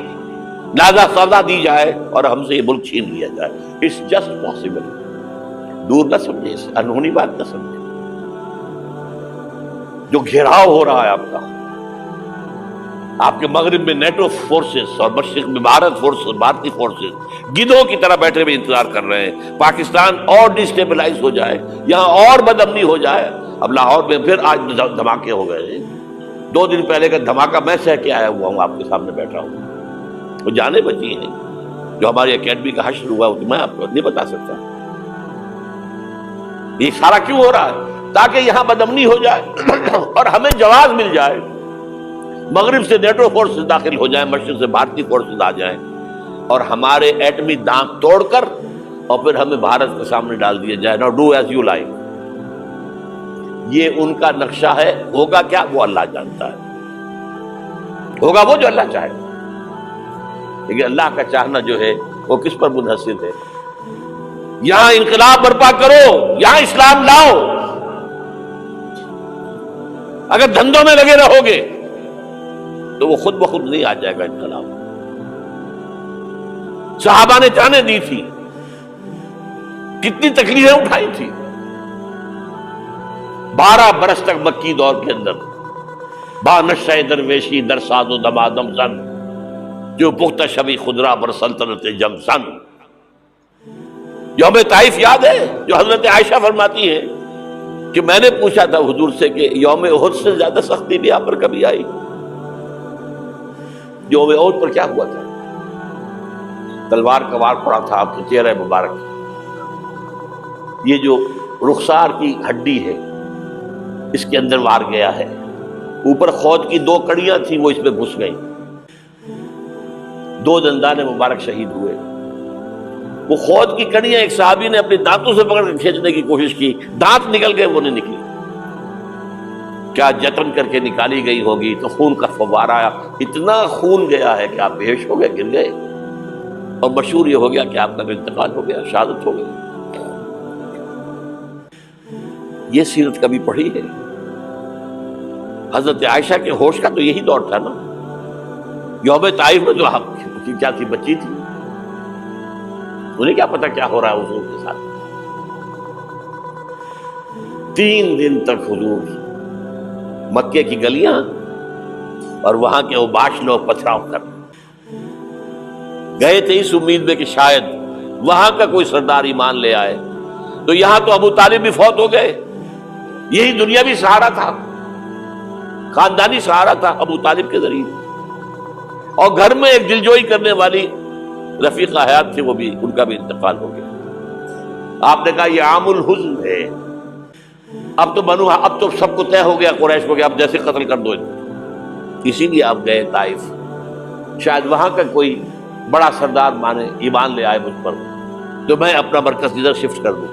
لہذا سزا دی جائے اور ہم سے یہ ملک چھین لیا جائے۔ اٹس جسٹ پاسبل، دور نہ سمجھے، اسے انہونی بات نہ سمجھے۔ جو گھیراؤ ہو رہا ہے آپ کے مغرب میں نیٹو فورسز اور مشرق میں بھارتی فورسز گدھوں کی طرح بیٹھے ہوئے انتظار کر رہے ہیں پاکستان اور ڈسٹیبلائز ہو جائے، یہاں اور بدامنی ہو جائے۔ اب لاہور میں پھر آج دھماکے ہو گئے ہیں، 2 دن پہلے کا دھماکہ میں سہ کے آیا ہوا ہوں، آپ کے سامنے بیٹھا ہوں، وہ جانیں بچی ہیں، جو ہماری اکیڈمی کا حشر ہوا وہ میں آپ کو نہیں بتا سکتا۔ یہ سارا کیوں ہو رہا ہے؟ تاکہ یہاں بدامنی ہو جائے اور ہمیں جواز مل جائے، مغرب سے نیٹو فورسز داخل ہو جائیں، مشرق سے بھارتی فورسز آ جائیں، اور ہمارے ایٹمی دانت توڑ کر اور پھر ہمیں بھارت کے سامنے ڈال دیا جائے۔ نو ڈو ایز یو لائک، یہ ان کا نقشہ ہے۔ ہوگا کیا وہ اللہ جانتا ہے، ہوگا وہ جو اللہ چاہے، لیکن اللہ کا چاہنا جو ہے وہ کس پر منحصر ہے؟ یہاں انقلاب برپا کرو، یہاں اسلام لاؤ، اگر دھندوں میں لگے رہو گے تو وہ خود بخود نہیں آ جائے گا انقلاب۔ صحابہ نے جانیں دی تھی، کتنی تکلیفیں اٹھائی تھی، 12 برس تک مکی دور کے اندر با نشہ درویشی در ساز و دمادم زن، جو پختہ شبی خدرا بر سلطنت جم سن۔ یوم طائف یاد ہے جو حضرت عائشہ فرماتی ہے کہ میں نے پوچھا تھا حضور سے کہ یوم احد سے زیادہ سختی بھی آپ پر کبھی آئی؟ یوم احد پر کیا ہوا تھا؟ تلوار کا وار پڑا تھا آپ کے چہرہ مبارک، یہ جو رخسار کی ہڈی ہے اس کے اندر وار گیا ہے، اوپر خود کی 2 کڑیاں تھیں وہ اس میں گھس گئیں، 2 دندان مبارک شہید ہوئے۔ وہ خود کی کڑیاں ایک صحابی نے اپنے دانتوں سے پکڑ کر کھینچنے کی کوشش کی، دانت نکل گئے، وہ نہیں نکلی، کیا جتن کر کے نکالی گئی ہوگی تو خون کا فوارہ آیا، اتنا خون گیا ہے کہ آپ بے ہوش ہو گئے، گر گئے، اور مشہور یہ ہو گیا کہ آپ کا انتقال ہو گیا، شہادت ہو گئی۔ یہ سیرت کبھی پڑھی ہے؟ حضرت عائشہ کے ہوش کا تو یہی دور تھا نا، یوم طائف میں جو آپ کی کیا تھی، بچی تھی، انہیں کیا پتا کیا ہو رہا ہے حضور کے ساتھ۔ 3 دن تک حضور مکے کی گلیاں اور وہاں کے اوباش لوگ پتھراؤ کر گئے تھے اس امید میں کہ شاید وہاں کا کوئی سردار ایمان لے آئے، تو یہاں تو ابو طالب بھی فوت ہو گئے، یہی دنیاوی سہارا تھا، خاندانی سہارا تھا ابو طالب کے ذریعے، اور گھر میں ایک دلجوئی کرنے والی رفیقہ حیات تھی، وہ بھی ان کا بھی انتقال ہو گیا۔ آپ نے کہا یہ عام الحزن ہے، اب تو سب کو طے ہو گیا قریش کو کہ اب جیسے قتل کر دو، اسی لیے آپ گئے طائف، شاید وہاں کا کوئی بڑا سردار مانے ایمان لے آئے مجھ پر، تو میں اپنا مرکز ادھر شفٹ کر دوں۔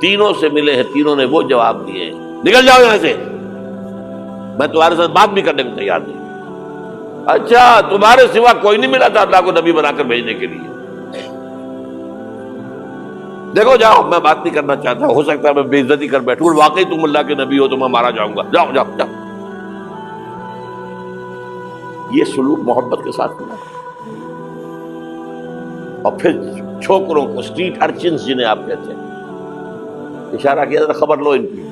تینوں سے ملے ہیں، تینوں نے وہ جواب دیے ہیں، نکل جاؤ یہاں سے، میں تمہارے ساتھ بات بھی کرنے کو تیار نہیں۔ اچھا تمہارے سوا کوئی نہیں ملا تھا اللہ کو نبی بنا کر بھیجنے کے لیے؟ دیکھو جاؤ، میں بات نہیں کرنا چاہتا، ہو سکتا ہے میں بے عزتی کر بیٹھوں، واقعی تم اللہ کے نبی ہو تو میں مارا جاؤں گا، جاؤ جاؤ جاؤ۔ یہ سلوک محبت کے ساتھ ہوا۔ اور پھر چھوکروں کو، اسٹریٹ ارچنز جنہیں آپ کہتے ہیں، اشارہ کیا ذرا خبر لو ان کی،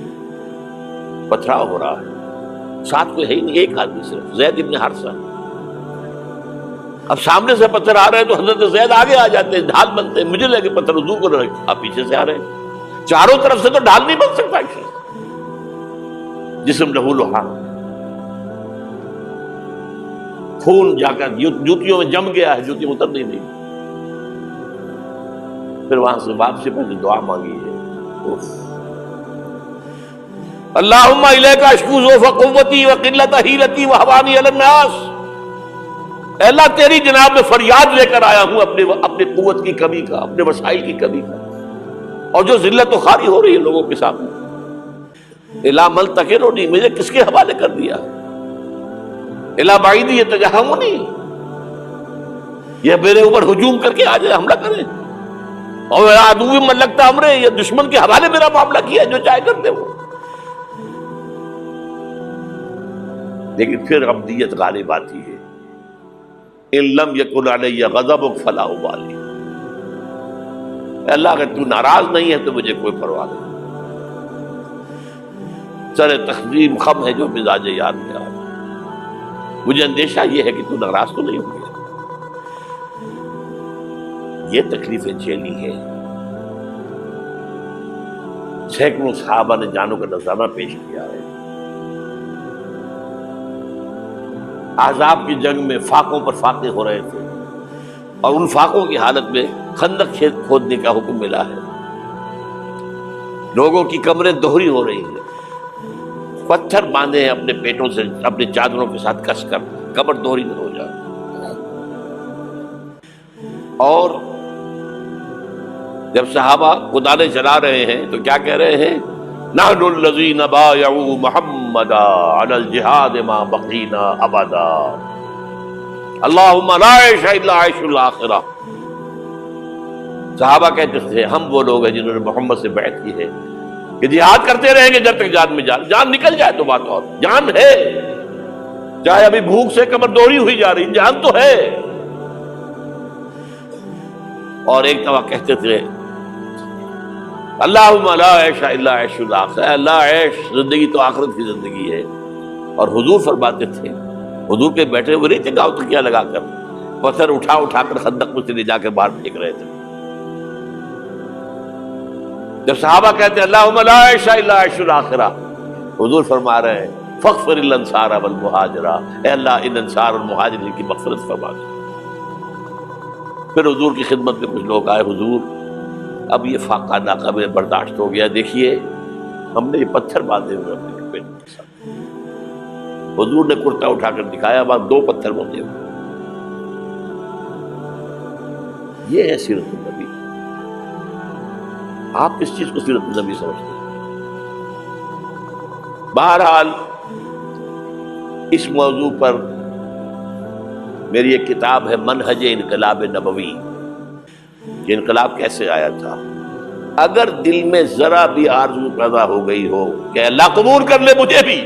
پتھراؤ ہو رہا ہے، ساتھ کوئی ہے ہی نہیں، ایک آدمی صرف زید ابن حارثہ۔ اب سامنے سے پتھر آ رہے ہیں تو حضرت زید آگے آ جاتے ہیں، ڈھال بنتے ہیں، مجھے لگے پتھر حضور کو رہے، آپ پیچھے سے آ رہے ہیں، چاروں طرف سے تو ڈھال نہیں بن سکتا، جسم لہو لہا، خون جا کر جوتیوں میں جم گیا ہے، جوتی اتر نہیں دی۔ پھر وہاں سے واپسی پہلے دعا مانگی ہے، اللہم الیک اشکو ضعف قوتی وقلت حیلتی وہوانی علی الناس، اے اللہ تیری جناب میں فریاد لے کر آیا ہوں اپنے قوت کی کمی کا، اپنے وسائل کی کمی کا، اور جو ذلت و خواری ہو رہی ہے لوگوں کے سامنے، الا ملتقننی، مجھے کس کے حوالے کر دیا، الا بعیدی یتجہمنی، یہ میرے اوپر ہجوم کر کے آ جائے، حملہ کرے، اور عدو من لگتا امرے، یہ دشمن کے حوالے میرا معاملہ کیا، جو چاہے کرتے وہ۔ لیکن پھر عبدیت غالب آتی ہے، ان لم یکن علی غضبک فلا ابالی، اللہ اگر تو ناراض نہیں ہے تو مجھے کوئی پرواہ نہیں، سر تقسیم خم ہے جو مزاج یار میں آ، مجھے اندیشہ یہ ہے کہ تو ناراض تو نہیں ہو گیا۔ یہ تکلیفیں جھیلی ہے، سینکڑوں صحابہ نے جانوں کا نذرانہ پیش کیا ہے، احزاب کی جنگ میں فاقوں پر فاقے ہو رہے تھے، اور ان فاقوں کی حالت میں خندق کھودنے کا حکم ملا ہے، لوگوں کی کمریں دوہری ہو رہی ہیں، پتھر باندھے ہیں اپنے پیٹوں سے، اپنے چادروں کے ساتھ کس کر کمر دوہری نہ ہو جائے، اور جب صحابہ کدالیں چلا رہے ہیں تو کیا کہہ رہے ہیں، نحن الذین بایعوا محمدا علی الجہاد ما بقینا ابدا، اللہم لا عیش الا عیش الاخرہ۔ صحابہ کہتے تھے ہم وہ لوگ ہیں جنہوں نے محمد سے بیعت کی ہے کہ جہاد کرتے رہیں گے جب تک جان میں جان نکل جائے تو بات اور، جان ہے، چاہے ابھی بھوک سے کمر دوہری ہوئی جا رہی، جان تو ہے۔ اور ایک دفعہ کہتے تھے اللہم لا عیش الا عیش الاخرہ، اللہ عیش زندگی تو آخرت کی زندگی ہے۔ اور حضور فرماتے تھے، حضور کے بیٹھے ہوئے نہیں تھے گاؤں تکیہ لگا کر، پتھر اٹھا اٹھا کر خندق میں سے لے جا کے باہر پھینک رہے تھے۔ جب صحابہ کہتے ہیں اللہم لا عیش الا عیش الاخرہ، حضور فرما رہے ہیں فاغفر الانصار والمہاجرہ، اے اللہ ان انصار اور مہاجرین کی مغفرت فرما دے۔ پھر حضور کی خدمت میں کچھ لوگ آئے، حضور اب یہ فاقہ ناقابل برداشت ہو گیا، دیکھیے ہم نے یہ پتھر باندھے ہوئے اپنے پیٹ کے ساتھ۔ حضور نے کرتا اٹھا کر دکھایا، وہاں 2 پتھر بندھے ہوئے۔ یہ ہے سیرت النبی۔ آپ کس چیز کو سیرت النبی سمجھتے ہیں؟ بہرحال اس موضوع پر میری ایک کتاب ہے منہج انقلاب نبوی، کہ انقلاب کیسے آیا تھا۔ اگر دل میں ذرا بھی آرزو پیدا ہو گئی ہو کہ اللہ قبول کر لے مجھے بھی،